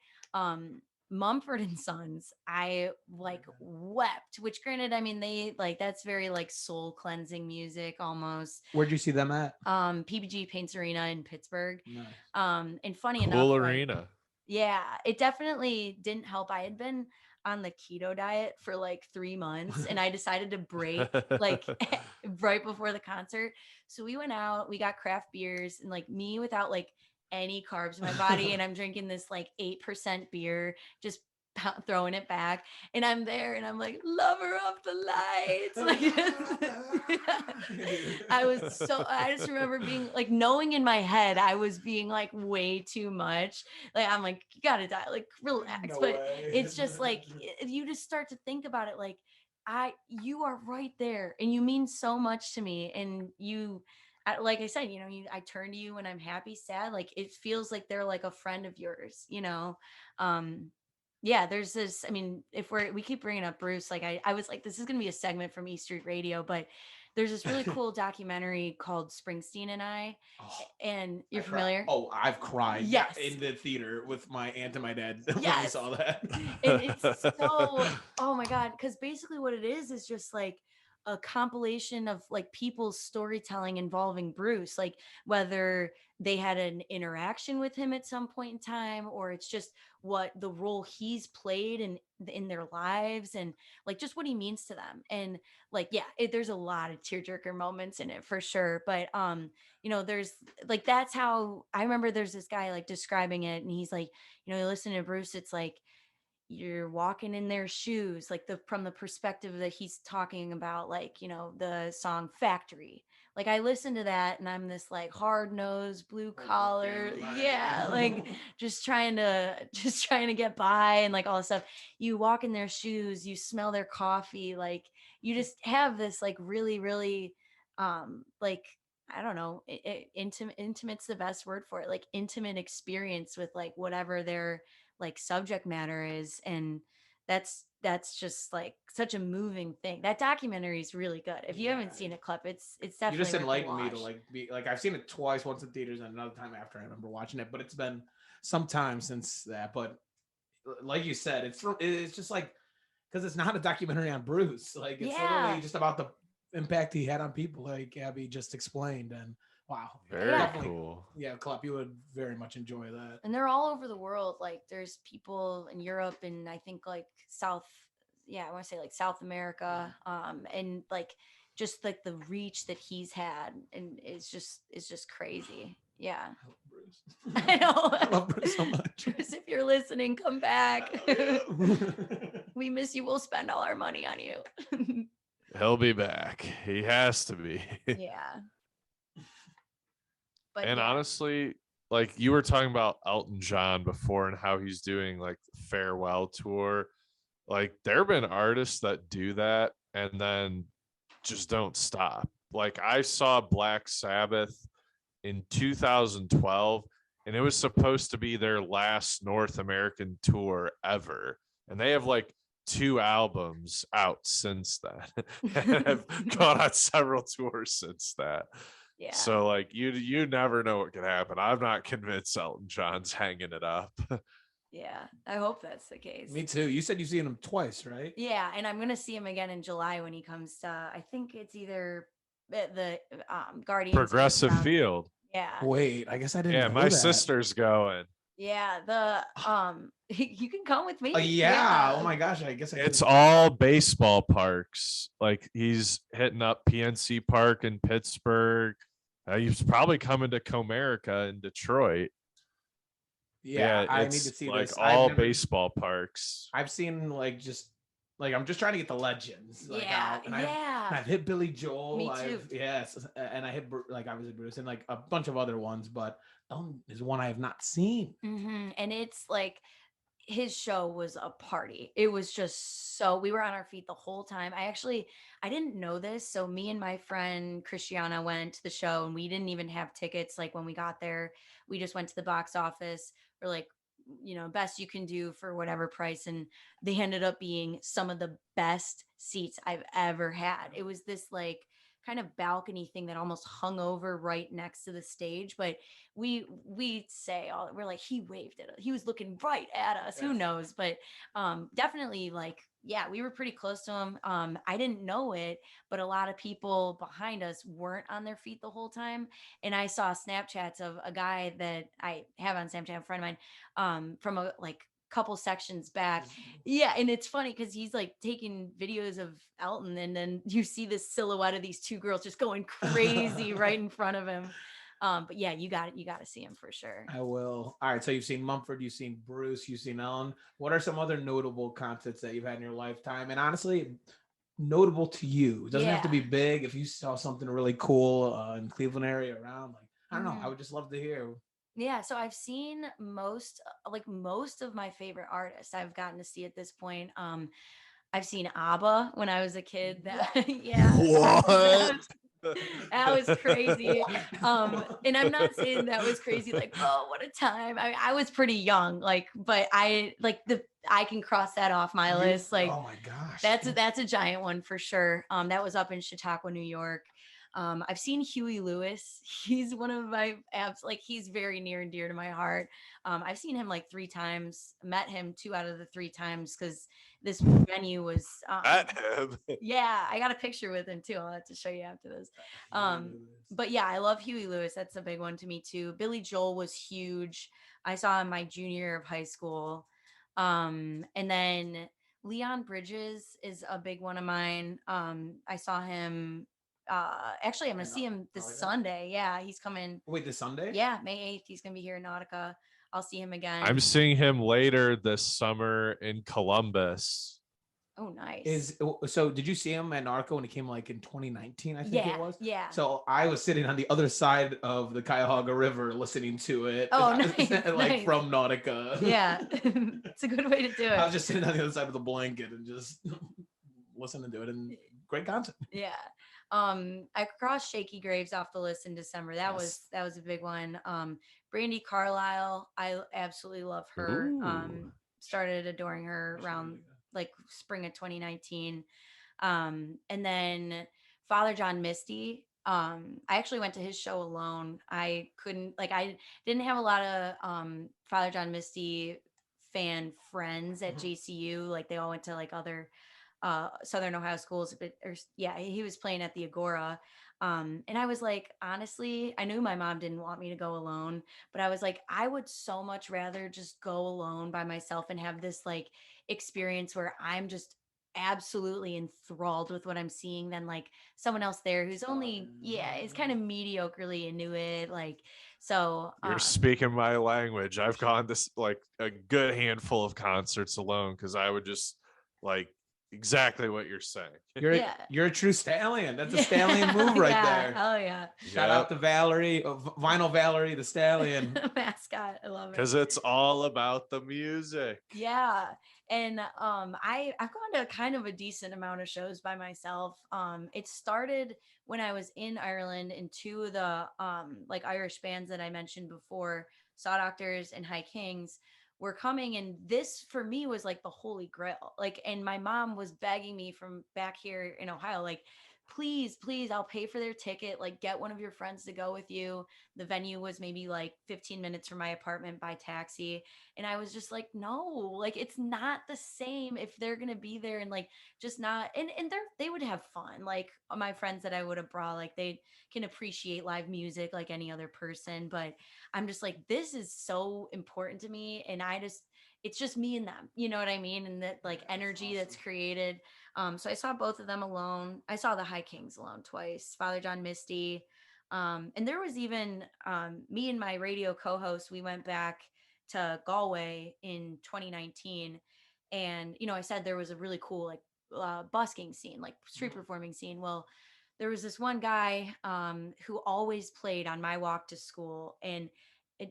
Mumford and Sons, I like wept, which granted, I mean, they like, that's very like soul cleansing music almost. Where'd you see them at? PBG Paints Arena in Pittsburgh. Nice. And funny enough, cool arena. Like, yeah, it definitely didn't help. I had been on the keto diet for like 3 months, and I decided to break like right before the concert. So we went out, we got craft beers, and like me without like any carbs in my body, and I'm drinking this like 8% beer, just throwing it back, and I'm there and I'm like, lover of the lights, like I just remember being like, knowing in my head I was being like way too much, like I'm like, you gotta die, like relax. No, but way. It's just like, you just start to think about it, like you are right there and you mean so much to me, and like I said, you know, I turn to you when I'm happy, sad, like it feels like they're like a friend of yours, you know. Yeah, there's this, I mean, if we keep bringing up Bruce, like I was like, this is going to be a segment from E Street Radio, but there's this really cool documentary called Springsteen and I, and you're familiar? Oh, I've cried. Yes. In the theater with my aunt and my dad when we saw that. And it's so, oh my God. Cause basically what it is just like a compilation of like people's storytelling involving Bruce, like whether they had an interaction with him at some point in time, or it's just what the role he's played in their lives, and like just what he means to them. And like, yeah, there's a lot of tearjerker moments in it for sure. But you know, there's like, that's how I remember there's this guy like describing it, and he's like, you know, you listen to Bruce, it's like you're walking in their shoes, like from the perspective that he's talking about, like, you know, the song Factory. Like I listen to that and I'm this like hard-nosed blue collar, yeah, like just trying to get by and like all this stuff. You walk in their shoes, you smell their coffee, like you just have this like really, really like, I don't know, intimate's the best word for it, like intimate experience with like whatever their like subject matter is. And that's just like such a moving thing. That documentary is really good. If you haven't seen it, Klep, it's definitely, you just enlightened me to like be like, I've seen it twice, once in theaters and another time after I remember watching it, but it's been some time since that. But like you said, it's just like, because it's not a documentary on Bruce, like it's literally just about the impact he had on people, like Abby just explained. And wow, very cool. Yeah, Klep, you would very much enjoy that. And they're all over the world. Like there's people in Europe and I think like I want to say like South America, and like just like the reach that he's had, and it's just crazy. Yeah, I love Bruce. I know. I love Bruce so much. Bruce, if you're listening, come back. We miss you. We'll spend all our money on you. He'll be back. He has to be. Yeah. But and honestly, like you were talking about Elton John before and how he's doing like farewell tour. Like there have been artists that do that and then just don't stop. Like I saw Black Sabbath in 2012 and it was supposed to be their last North American tour ever. And they have like 2 albums out since then and have gone on several tours since that. Yeah. So like you never know what could happen. I'm not convinced Elton John's hanging it up. Yeah, I hope that's the case. Me too. You said you've seen him twice, right? Yeah, and I'm gonna see him again in July when he comes to, I think it's either the Guardians Progressive Field. Yeah. Wait, I guess I didn't. Yeah, my sister's going. Yeah, you can come with me. Yeah. Oh my gosh, I guess it's all baseball parks. Like he's hitting up PNC Park in Pittsburgh. He's probably coming to Comerica in Detroit. Yeah, I need to see like this. all baseball parks. I've seen like just like I'm just trying to get the legends. Like yeah, and I've hit Billy Joel. Me too. Yes, and I hit like obviously Bruce and like a bunch of other ones, but is one I have not seen. Mm-hmm. And it's like his show was a party. It was just so we were on our feet the whole time. I didn't know this. So me and my friend Christiana went to the show and we didn't even have tickets. Like when we got there, we just went to the box office. We're like, best you can do for whatever price. And they ended up being some of the best seats I've ever had. It was this like kind of balcony thing that almost hung over right next to the stage, but we say all we're like he waved at us, he was looking right at us. Yes. Who knows, but definitely like yeah, we were pretty close to him. I didn't know it, but a lot of people behind us weren't on their feet the whole time, and I saw Snapchats of a guy that I have on Snapchat, a friend of mine, from a like couple sections back. Yeah, and it's funny because he's like taking videos of Elton, and then you see this silhouette of these two girls just going crazy right in front of him. But yeah, you got to see him for sure. I will. All right, so you've seen Mumford, you've seen Bruce, you've seen Ellen. What are some other notable concerts that you've had in your lifetime? And honestly, notable to you. It doesn't have to be big. If you saw something really cool in Cleveland area around, like I don't know, I would just love to hear. Yeah, so I've seen most of my favorite artists I've gotten to see at this point. I've seen ABBA when I was a kid. What? That was crazy. And I'm not saying that was crazy, like, oh, what a time. I was pretty young, like, but I can cross that off my list. Like, oh my gosh, that's a giant one for sure. That was up in Chautauqua, New York. I've seen Huey Lewis. He's one of my apps. Like he's very near and dear to my heart. I've seen him like 3 times, met him 2 out of the 3 times because this venue was yeah, I got a picture with him too. I'll have to show you after this. But yeah, I love Huey Lewis. That's a big one to me too. Billy Joel was huge. I saw him my junior year of high school. And then Leon Bridges is a big one of mine. I saw him actually I'm gonna see him this Sunday. Yeah, he's coming. Wait, this Sunday? Yeah, May 8th. He's gonna be here in Nautica. I'll see him again. I'm seeing him later this summer in Columbus. Oh, nice. So did you see him at Nautica when he came like in 2019, I think it was? Yeah. So I was sitting on the other side of the Cuyahoga River listening to it. Oh, nice. Like from Nautica. Yeah. It's a good way to do it. I was just sitting on the other side of the blanket and just listening to it, and great content. Yeah. I crossed Shaky Graves off the list in December. That was a big one. Brandy Carlisle, I absolutely love her. Ooh. Started adoring her around like spring of 2019. And then Father John Misty. I actually went to his show alone. I didn't have a lot of Father John Misty fan friends at JCU. Like they all went to like other Southern Ohio schools, but he was playing at the Agora. And I was like, honestly, I knew my mom didn't want me to go alone, but I was like, I would so much rather just go alone by myself and have this like experience where I'm just absolutely enthralled with what I'm seeing than like someone else there who's only is kind of mediocrely into it. Like, so you're speaking my language. I've gone to like a good handful of concerts alone because I would just like exactly what you're saying. You're a true stallion. That's a stallion move right there. Hell yeah. Shout out to Valerie, Vinyl Valerie, the stallion. Mascot. I love it. Because it's all about the music. Yeah. And I've gone to kind of a decent amount of shows by myself. It started when I was in Ireland, and 2 of the like Irish bands that I mentioned before, Saw Doctors and High Kings, were coming, and this for me was like the holy grail. Like, and my mom was begging me from back here in Ohio, like, please, I'll pay for their ticket. Like, get one of your friends to go with you. The venue was maybe like 15 minutes from my apartment by taxi. And I was just like, no, like, it's not the same if they're going to be there and like, just not, and they would have fun. Like my friends that I would have brought, like they can appreciate live music like any other person. But I'm just like, this is so important to me. And it's just me and them, you know what I mean? And that like energy that's created. So I saw both of them alone. I saw the High Kings alone twice, Father John Misty. And there was even me and my radio co-host, we went back to Galway in 2019. And, I said there was a really cool like busking scene, like street performing scene. Well, there was this one guy who always played on my walk to school, and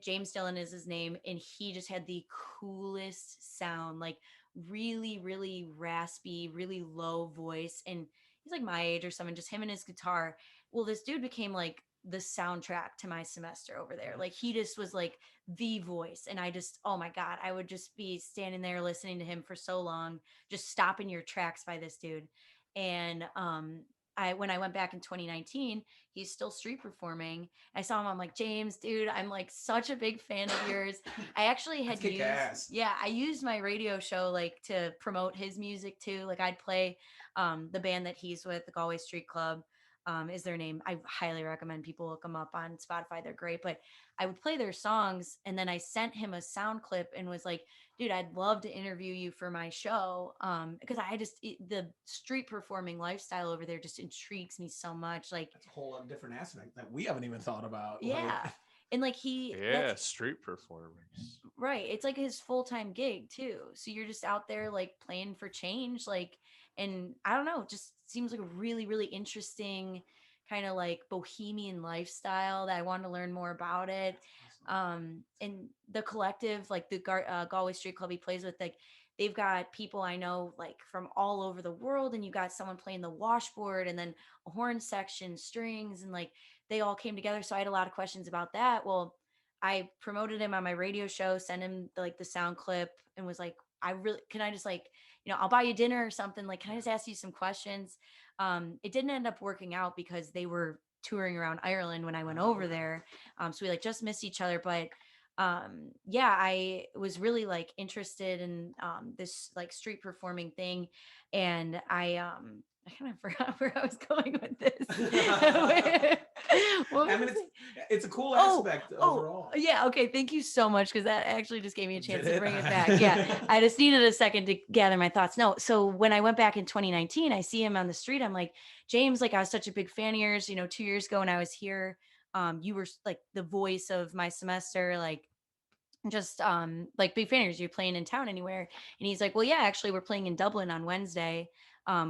James Dillon is his name, and he just had the coolest sound, like really, really raspy, really low voice. And he's like my age or something, just him and his guitar. Well, this dude became like the soundtrack to my semester over there. Like he just was like the voice. And oh my God, I would just be standing there listening to him for so long, just stopping your tracks by this dude. And when I went back in 2019, he's still street performing. I saw him. I'm like, James, dude, I'm like such a big fan of yours. I actually had I used my radio show like to promote his music too. Like I'd play the band that he's with, the Galway Street Club. Is their name. I highly recommend people look them up on Spotify. They're great. But I would play their songs, and then I sent him a sound clip and was like, dude, I'd love to interview you for my show. Because the street performing lifestyle over there just intrigues me so much. Like that's a whole different aspect that we haven't even thought about. Yeah. Like, and like street performers. Right. It's like his full-time gig too. So you're just out there like playing for change. Like, and I don't know, just seems like a really, really interesting kind of like bohemian lifestyle that I want to learn more about it. And the collective, like the Galway Street Club he plays with, like they've got people I know like from all over the world, and you got someone playing the washboard and then a horn section, strings, and like they all came together. So I had a lot of questions about that. Well, I promoted him on my radio show, sent him like the sound clip, and was like, can I just like, I'll buy you dinner or something. Like, can I just ask you some questions? It didn't end up working out because they were touring around Ireland when I went over there. So we like just missed each other, but I was really like interested in this like street performing thing. And I kind of forgot where I was going with this. I mean, it's a cool aspect overall. Yeah. Okay. Thank you so much. Cause that actually just gave me a chance to bring it back. Yeah. I just needed a second to gather my thoughts. No. So when I went back in 2019, I see him on the street. I'm like, James, like I was such a big fan of yours, 2 years ago when I was here. You were like the voice of my semester, like just like big fan of yours. You're playing in town anywhere? And he's like, well, yeah, actually we're playing in Dublin on Wednesday,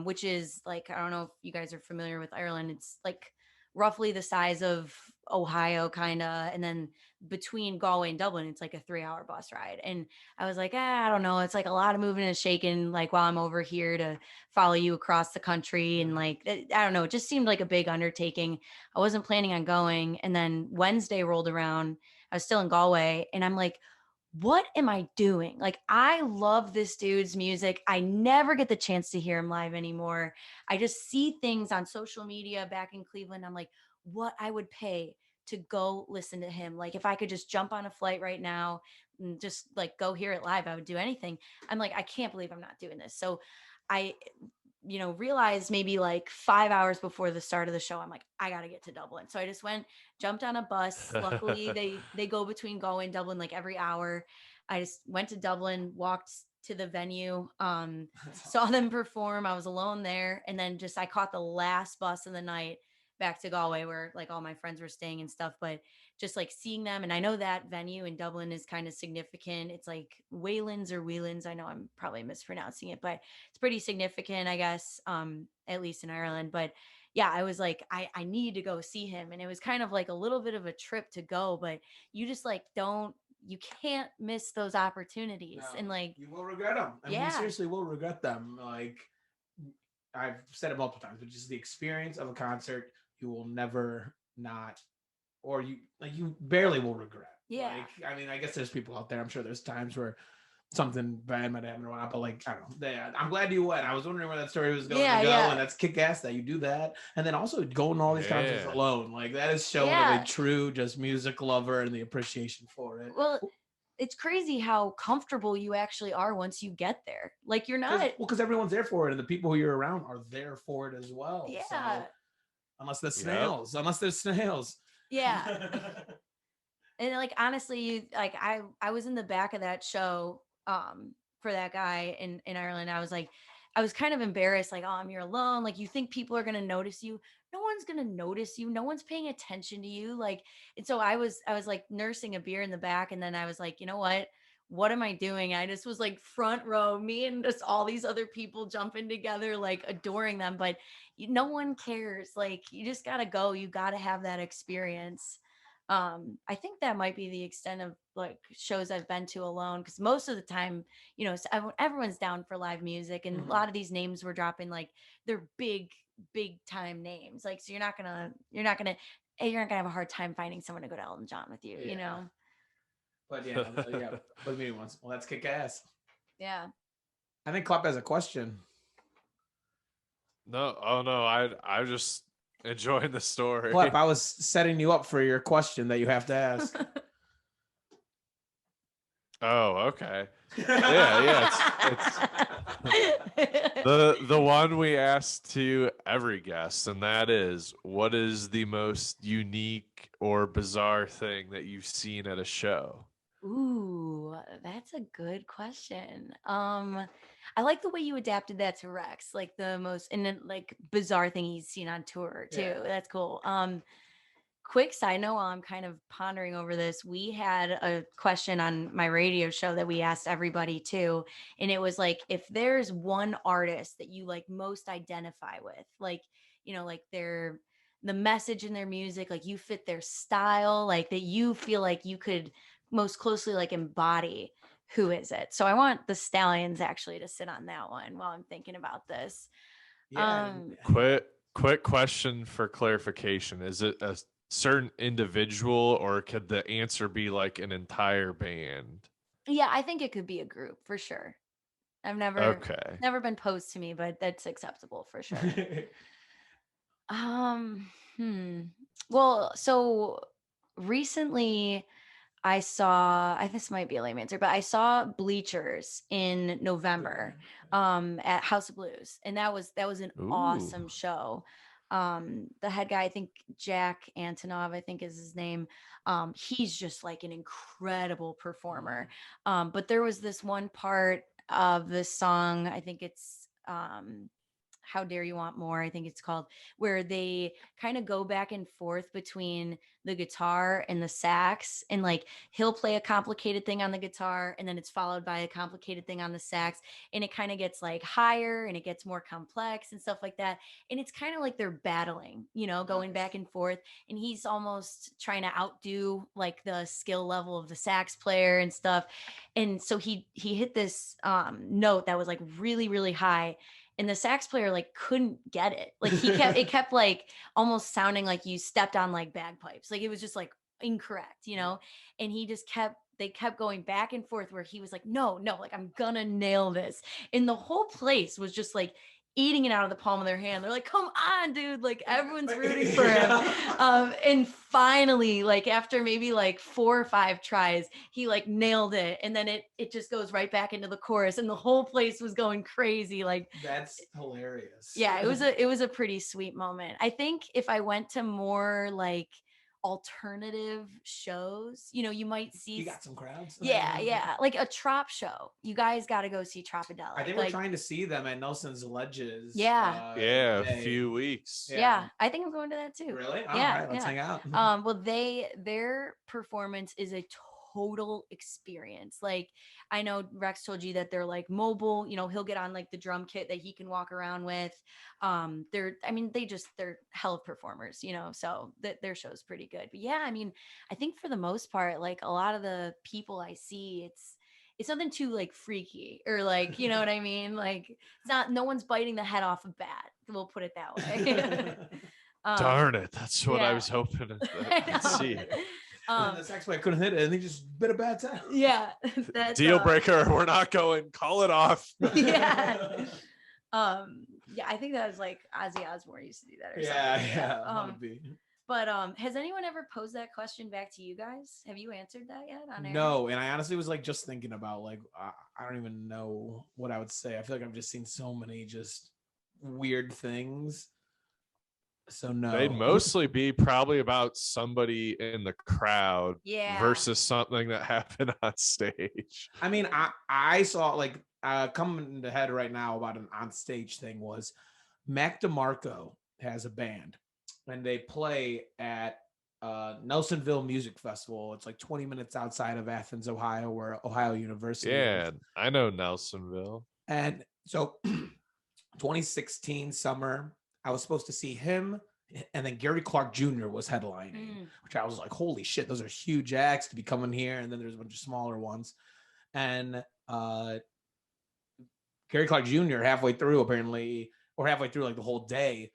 which is like, I don't know if you guys are familiar with Ireland. It's like roughly the size of Ohio kind of, and then between Galway and Dublin it's like a 3-hour bus ride. And I was like, I don't know, it's like a lot of moving and shaking like while I'm over here to follow you across the country. And like I don't know, it just seemed like a big undertaking. I wasn't planning on going. And then Wednesday rolled around, I was still in Galway, and I'm like, what am I doing? Like, I love this dude's music. I never get the chance to hear him live anymore. I just see things on social media back in Cleveland. I'm like, what I would pay to go listen to him. Like, if I could just jump on a flight right now and just like go hear it live, I would do anything. I'm like, I can't believe I'm not doing this. So I realized maybe like 5 hours before the start of the show, I'm like, I got to get to Dublin. So I just jumped on a bus. Luckily they go between Galway and Dublin like every hour. I just went to Dublin, walked to the venue, saw them perform. I was alone there. And then I caught the last bus of the night back to Galway where like all my friends were staying and stuff, but just like seeing them. And I know that venue in Dublin is kind of significant. It's like Waylands or Whelan's. I know I'm probably mispronouncing it, but it's pretty significant, I guess, at least in Ireland. But yeah, I was like, I need to go see him. And it was kind of like a little bit of a trip to go, but you just like you can't miss those opportunities. No, and like, you will regret them. I mean, you seriously will regret them. Like I've said it multiple times, but just the experience of a concert, you will never not, or you barely will regret. Yeah. Like, I mean, I guess there's people out there, I'm sure there's times where something bad might happen or whatnot, but like, I don't know. I'm glad you went. I was wondering where that story was going to go, and that's kick-ass that you do that. And then also going to all these concerts alone. Like, that is showing of a true just music lover and the appreciation for it. Well, it's crazy how comfortable you actually are once you get there. Like, you're not. Because everyone's there for it, and the people who you're around are there for it as well. Yeah. So, unless there's snails. Yeah. And like, honestly, like I was in the back of that show for that guy in Ireland. I was kind of embarrassed, like, oh, you're alone. Like, you think people are going to notice you. No one's going to notice you. No one's paying attention to you. Like, and so I was like nursing a beer in the back. And then I was like, you know what am I doing? I just was like front row, me and just all these other people jumping together, like adoring them. But no one cares. Like, you just got to go. You got to have that experience. I think that might be the extent of like shows I've been to alone, because most of the time, everyone's down for live music, and a lot of these names we're dropping, like, they're big time names. Like, so you're not gonna have a hard time finding someone to go to Elton John with you, you know. But yeah, with me once. Well, that's kick ass. Yeah. I think Klep has a question. No, I just enjoying the story. Klep, I was setting you up for your question that you have to ask. Oh, okay. It's the one we ask to every guest, and that is, what is the most unique or bizarre thing that you've seen at a show? Ooh, that's a good question. I like the way you adapted that to Rex, like the most, and then like bizarre thing he's seen on tour too. Yeah. That's cool. Quick side note, while I'm kind of pondering over this, we had a question on my radio show that we asked everybody too. And it was like, if there's one artist that you like most identify with, like, like the message in their music, like you fit their style, like that you feel like you could most closely like embody, who is it? So I want the Stallions actually to sit on that one while I'm thinking about this. Yeah. Quick question for clarification. Is it a certain individual, or could the answer be like an entire band? Yeah, I think it could be a group for sure. I've never been posed to me, but that's acceptable for sure. Well, so recently I saw, this might be a lame answer, but I saw Bleachers in November at House of Blues, and that was an awesome show. The head guy, I think Jack Antonov, I think is his name. He's just like an incredible performer. But there was this one part of the song, I think it's How Dare You Want More, I think it's called, where they kind of go back and forth between the guitar and the sax, and like he'll play a complicated thing on the guitar and then it's followed by a complicated thing on the sax, and it kind of gets like higher and it gets more complex and stuff like that, and it's kind of like they're battling, going back and forth, and he's almost trying to outdo like the skill level of the sax player and stuff. And so he hit this note that was like really, really high, and the sax player like couldn't get it. Like it kept like almost sounding like you stepped on like bagpipes. Like it was just like incorrect, and they kept going back and forth where he was like, no, like I'm gonna nail this. And the whole place was just like eating it out of the palm of their hand. They're like, come on, dude. Like everyone's rooting for him. And finally, like after maybe like 4 or 5 tries, he like nailed it. And then it just goes right back into the chorus, and the whole place was going crazy. Like, that's hilarious. Yeah, it was a pretty sweet moment. I think if I went to more like alternative shows, you might see, you got some crowds. Yeah, like a trop show. You guys got to go see Trapadelic. I think we're trying to see them at Nelson's Ledges. A few weeks. Yeah, I think I'm going to that too. Really? All right, let's hang out. Well, their performance is a total experience. Like, I know Rex told you that they're like mobile, he'll get on like the drum kit that he can walk around with. They're hell of performers, so their show's pretty good. But yeah, I mean, I think for the most part, like a lot of the people I see, it's nothing too like freaky or like, you know what I mean? Like no one's biting the head off a bat. We'll put it that way. Darn it. That's what I was hoping to see. And then the sax player couldn't hit it, and he just bit a bad time. Yeah, that's deal breaker. We're not going. Call it off. Yeah. Yeah, I think that was like Ozzy Osbourne used to do that or something. Yeah. But has anyone ever posed that question back to you guys? Have you answered that yet on air? No, and I honestly was like just thinking about like I don't even know what I would say. I feel like I've just seen so many just weird things. So no, they'd mostly be probably about somebody in the crowd versus something that happened on stage. I mean, I saw like coming to head right now about an on stage thing was Mac DeMarco has a band and they play at Nelsonville Music Festival. It's like 20 minutes outside of Athens, Ohio, where Ohio University is. I know Nelsonville. And so 2016 summer, I was supposed to see him, and then Gary Clark Jr. was headlining, which I was like, holy shit, those are huge acts to be coming here. And then there's a bunch of smaller ones. And Gary Clark Jr. halfway through like the whole day,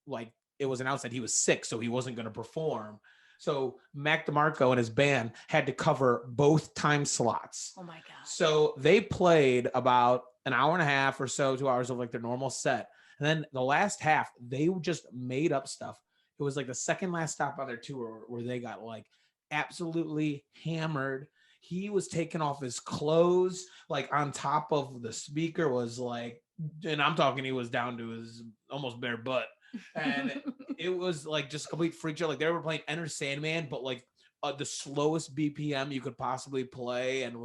like it was announced that he was sick, so he wasn't going to perform. So Mac DeMarco and his band had to cover both time slots. Oh my God. So they played about an hour and a half or so, 2 hours of like their normal set. And then the last half, they just made up stuff. It was like the second last stop on their tour where they got like absolutely hammered. He was taking off his clothes, like on top of the speaker was like, and I'm talking, he was down to his almost bare butt. And it was like just complete freak show. Like they were playing Enter Sandman, but like the slowest BPM you could possibly play. And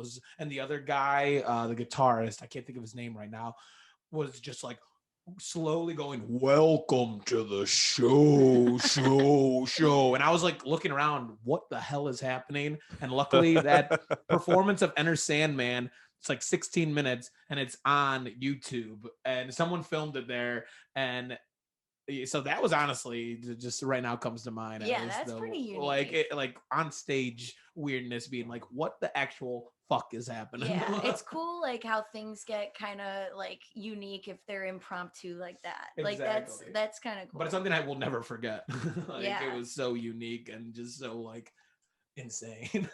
the other guy, the guitarist, I can't think of his name right now, was just like slowly going, welcome to the show. And I was like looking around, what the hell is happening? And luckily that performance of Enter Sandman, it's like 16 minutes and it's on YouTube and someone filmed it there. And so that was honestly just right now comes to mind. Yeah, that's pretty unique. Like on stage weirdness being like, what the actual fuck is happening? Yeah, it's cool like how things get kind of like unique if they're impromptu like that. Exactly. Like that's kind of cool. But it's something I will never forget. It was so unique and just so like insane.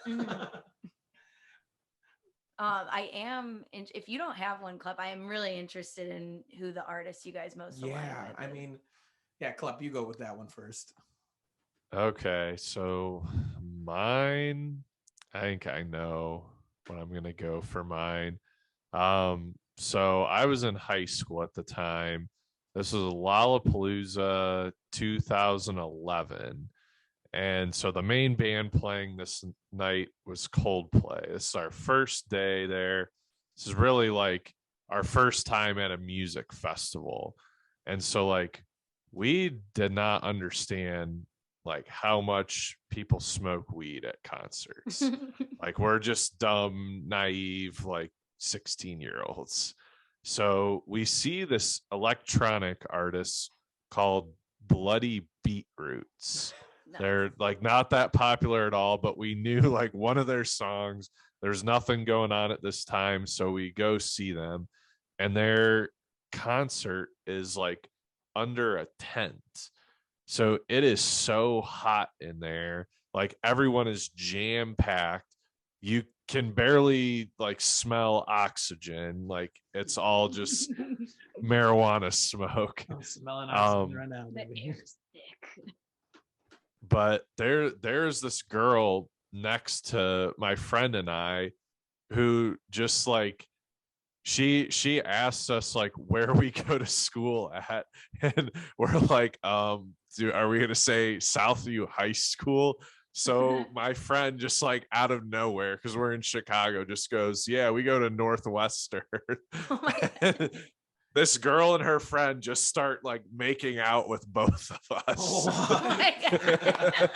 I am, if you don't have one, Klep, I am really interested in who the artist you guys most align with. I mean, Klep, you go with that one first. Okay, so mine, I think I know what I'm gonna go for mine. So I was in high school at the time. This was Lollapalooza 2011. And so the main band playing this night was Coldplay. This is our first day there. This is really like our first time at a music festival. And so like we did not understand like how much people smoke weed at concerts. Like we're just dumb, naive, like 16-year-olds. So we see this electronic artist called Bloody Beetroots. No. They're like not that popular at all, but we knew like one of their songs. There's nothing going on at this time, so we go see them, and their concert is like under a tent. So it is so hot in there. Like everyone is jam packed. You can barely like smell oxygen. Like it's all just marijuana smoke. I'm smelling oxygen right now. The air's thick. But there's this girl next to my friend and I who just like she asked us like where we go to school at, and we're like are we gonna say Southview High School? So my friend just like out of nowhere, because we're in Chicago, just goes, yeah, we go to Northwestern. Oh my God. This girl and her friend just start like making out with both of us. Oh my God.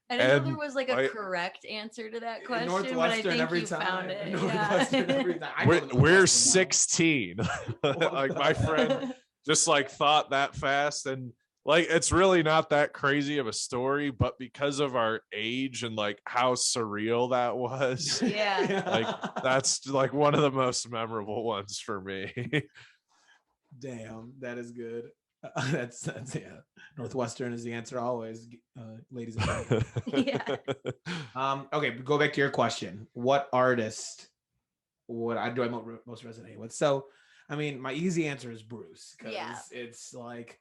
I didn't know there was like a correct answer to that question, but I think you found it. Yeah. We're 16. Like my friend just like thought that fast, and like it's really not that crazy of a story, but because of our age and like how surreal that was, like that's like one of the most memorable ones for me. Damn, that is good. That's yeah. Northwestern is the answer always, ladies and gentlemen. Okay, go back to your question. What artist would I most resonate with? So, I mean, my easy answer is Bruce, because it's like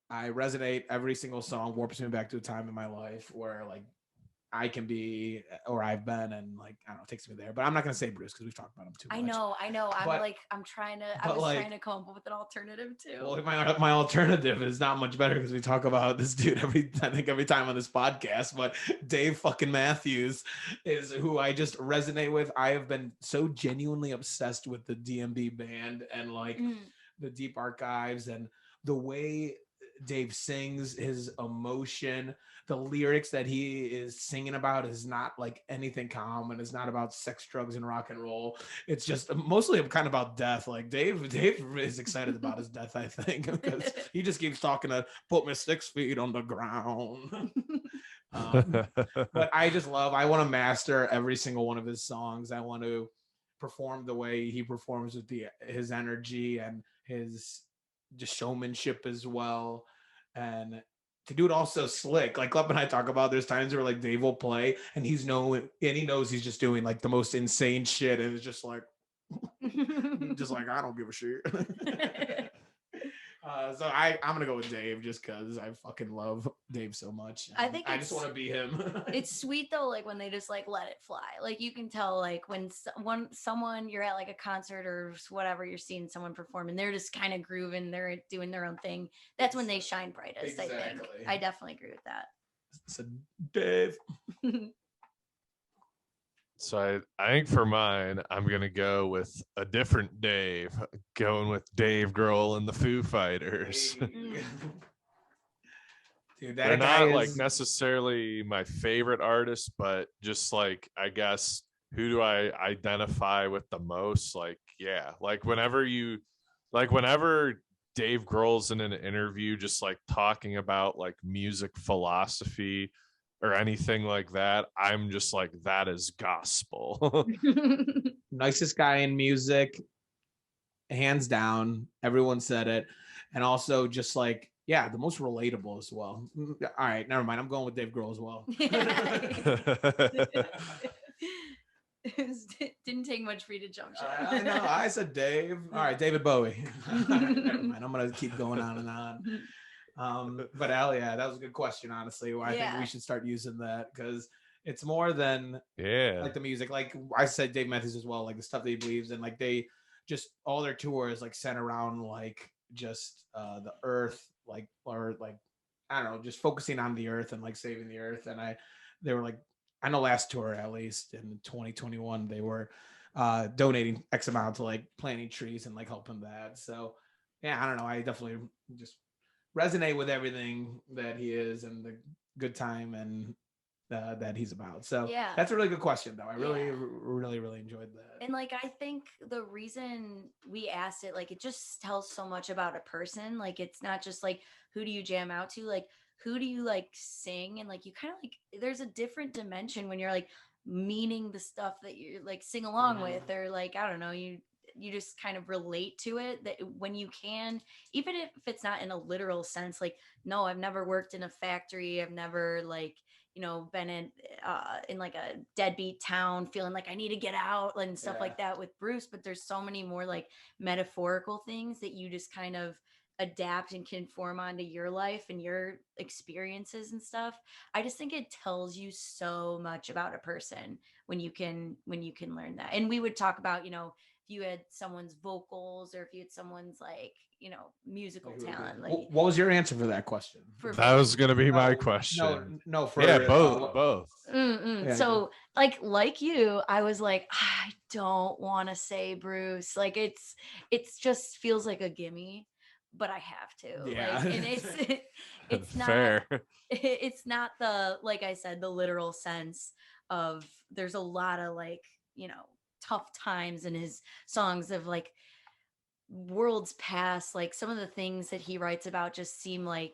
I resonate. Every single song warps me back to a time in my life where like I can be, or I've been, and like, I don't know, it takes me there. But I'm not gonna say Bruce because we've talked about him too much. I know. I'm trying to come up with an alternative too. Well, my alternative is not much better because we talk about this dude every time on this podcast. But Dave fucking Matthews is who I just resonate with. I have been so genuinely obsessed with the DMB band and like the Deep Archives and the way Dave sings, his emotion, the lyrics that he is singing about is not like anything common. It's not about sex, drugs, and rock and roll. It's just mostly kind of about death. Like Dave is excited about his death, I think, because he just keeps talking to put me 6 feet on the ground. But I want to master every single one of his songs. I want to perform the way he performs with his energy and his just showmanship as well, and to do it also slick. Like Klep and I talk about, there's times where like Dave will play and he knows he's just doing like the most insane shit, and it's just like I don't give a shit. So I'm gonna go with Dave just because I fucking love Dave so much. I just want to be him. It's sweet though, like when they just like let it fly. Like you can tell, like when someone you're at like a concert or whatever, you're seeing someone perform and they're just kind of grooving, they're doing their own thing. That's when they shine brightest. Exactly. I think I definitely agree with that. So Dave. So I think for mine, I'm going to go with a different Dave, going with Dave Grohl and the Foo Fighters. Dude, they're not like necessarily my favorite artist, but just like, I guess, who do I identify with the most? Like, yeah, like whenever Dave Grohl's in an interview, just like talking about like music philosophy or anything like that, I'm just like, that is gospel. Nicest guy in music, hands down. Everyone said it. And also just like, yeah, the most relatable as well. All right, never mind. I'm going with Dave Grohl as well. Didn't take much for you to jump ship. I know. I said Dave. All right, David Bowie. Never mind. I'm going to keep going on and on. But Al, yeah, that was a good question, honestly. I think we should start using that because it's more than like the music. Like I said, Dave Matthews as well, like the stuff that he believes in. Like they just, all their tours like center around like just the earth, like, or like, I don't know, just focusing on the earth and like saving the earth. And they were like, I know last tour, at least in 2021, they were donating X amount to like planting trees and like helping that. So yeah, I don't know. I definitely just resonate with everything that he is and the good time and that he's about. So that's a really good question though. I really enjoyed that. And like, I think the reason we asked it, like, it just tells so much about a person. Like, it's not just like, who do you jam out to? Like, who do you like sing? And like, you kind of like, there's a different dimension when you're like meaning the stuff that you like sing along with, or like, I don't know, you just kind of relate to it, that when you can, even if it's not in a literal sense, like, no, I've never worked in a factory. I've never like, you know, been in like a deadbeat town feeling like I need to get out and stuff like that with Bruce. But there's so many more like metaphorical things that you just kind of adapt and conform onto your life and your experiences and stuff. I just think it tells you so much about a person when you can learn that. And we would talk about, you know, if you had someone's vocals or if you had someone's like, you know, musical talent. Like, what was your answer for that question? That was going to be my question. No, for both. Yeah, so like you, I was like, I don't want to say Bruce. Like it's just feels like a gimme, but I have to. Yeah. Like, and it's not fair. It's not the, like I said, the literal sense of, there's a lot of like, you know, tough times in his songs of like worlds past. Like some of the things that he writes about just seem like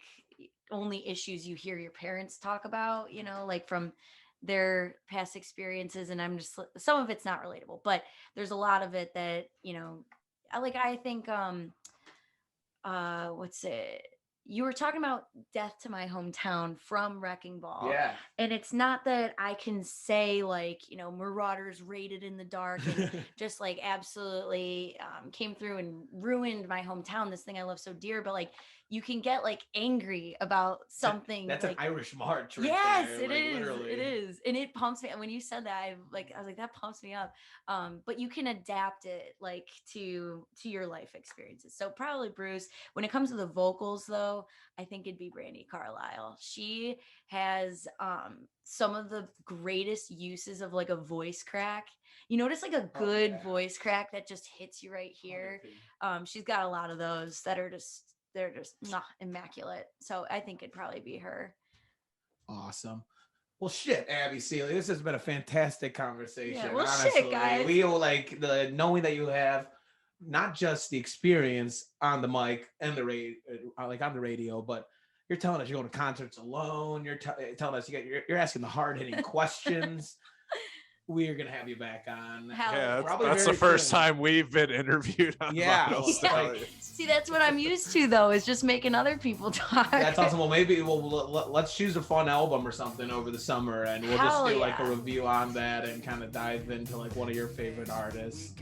only issues you hear your parents talk about, you know, like from their past experiences. And I'm just, some of it's not relatable, but there's a lot of it that, you know, I think what's it? You were talking about Death to My Hometown from Wrecking Ball. Yeah. And it's not that I can say like, you know, Marauders Raided in the Dark and just like absolutely came through and ruined my hometown, this thing I love so dear, but like you can get like angry about something. That's like, an Irish march right yes, there. it like, is. Literally. It is. And it pumps me. When you said that, I was like, that pumps me up. But you can adapt it like to your life experiences. So probably Bruce. When it comes to the vocals though, I think it'd be Brandi Carlile. She has some of the greatest uses of like a voice crack. You notice like a good voice crack that just hits you right here. She's got a lot of those that are just immaculate. So I think it'd probably be her. Awesome. Well, shit, Abby Seelie, this has been a fantastic conversation. Yeah, well, honestly. shit, guys. We like the knowing that you have not just the experience on the mic and the radio, like on the radio, but you're telling us you're going to concerts alone. You're telling us you're asking the hard hitting questions. We're gonna have you back on. Yeah, that's the first time we've been interviewed on Vinyl Stallions. See, that's what I'm used to though, is just making other people talk. That's awesome. Well, maybe let's choose a fun album or something over the summer, and we'll just do like a review on that and kind of dive into like one of your favorite artists.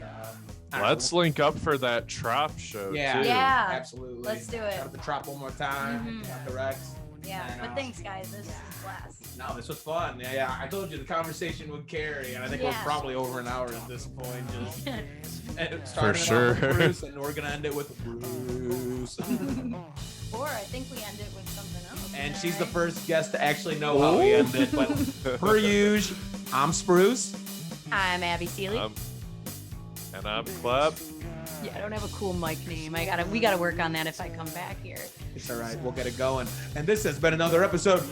Let's link up for that Trop show too. Yeah, absolutely. Let's do it. Shout out the Trop one more time. Shout out the Rex. Yeah, but thanks guys. This was a blast. No, this was fun. Yeah. I told you the conversation would carry, and I think we're probably over an hour at this point. Just for sure. With Bruce, and we're gonna end it with Bruce. Or I think we end it with something else. And she's the first guest to actually know how we end it. But per usual, I'm Spruce. I'm Abby Seelie. And I'm Klep. Yeah, I don't have a cool mic name. We gotta work on that if I come back here. It's all right. We'll get it going. And this has been another episode of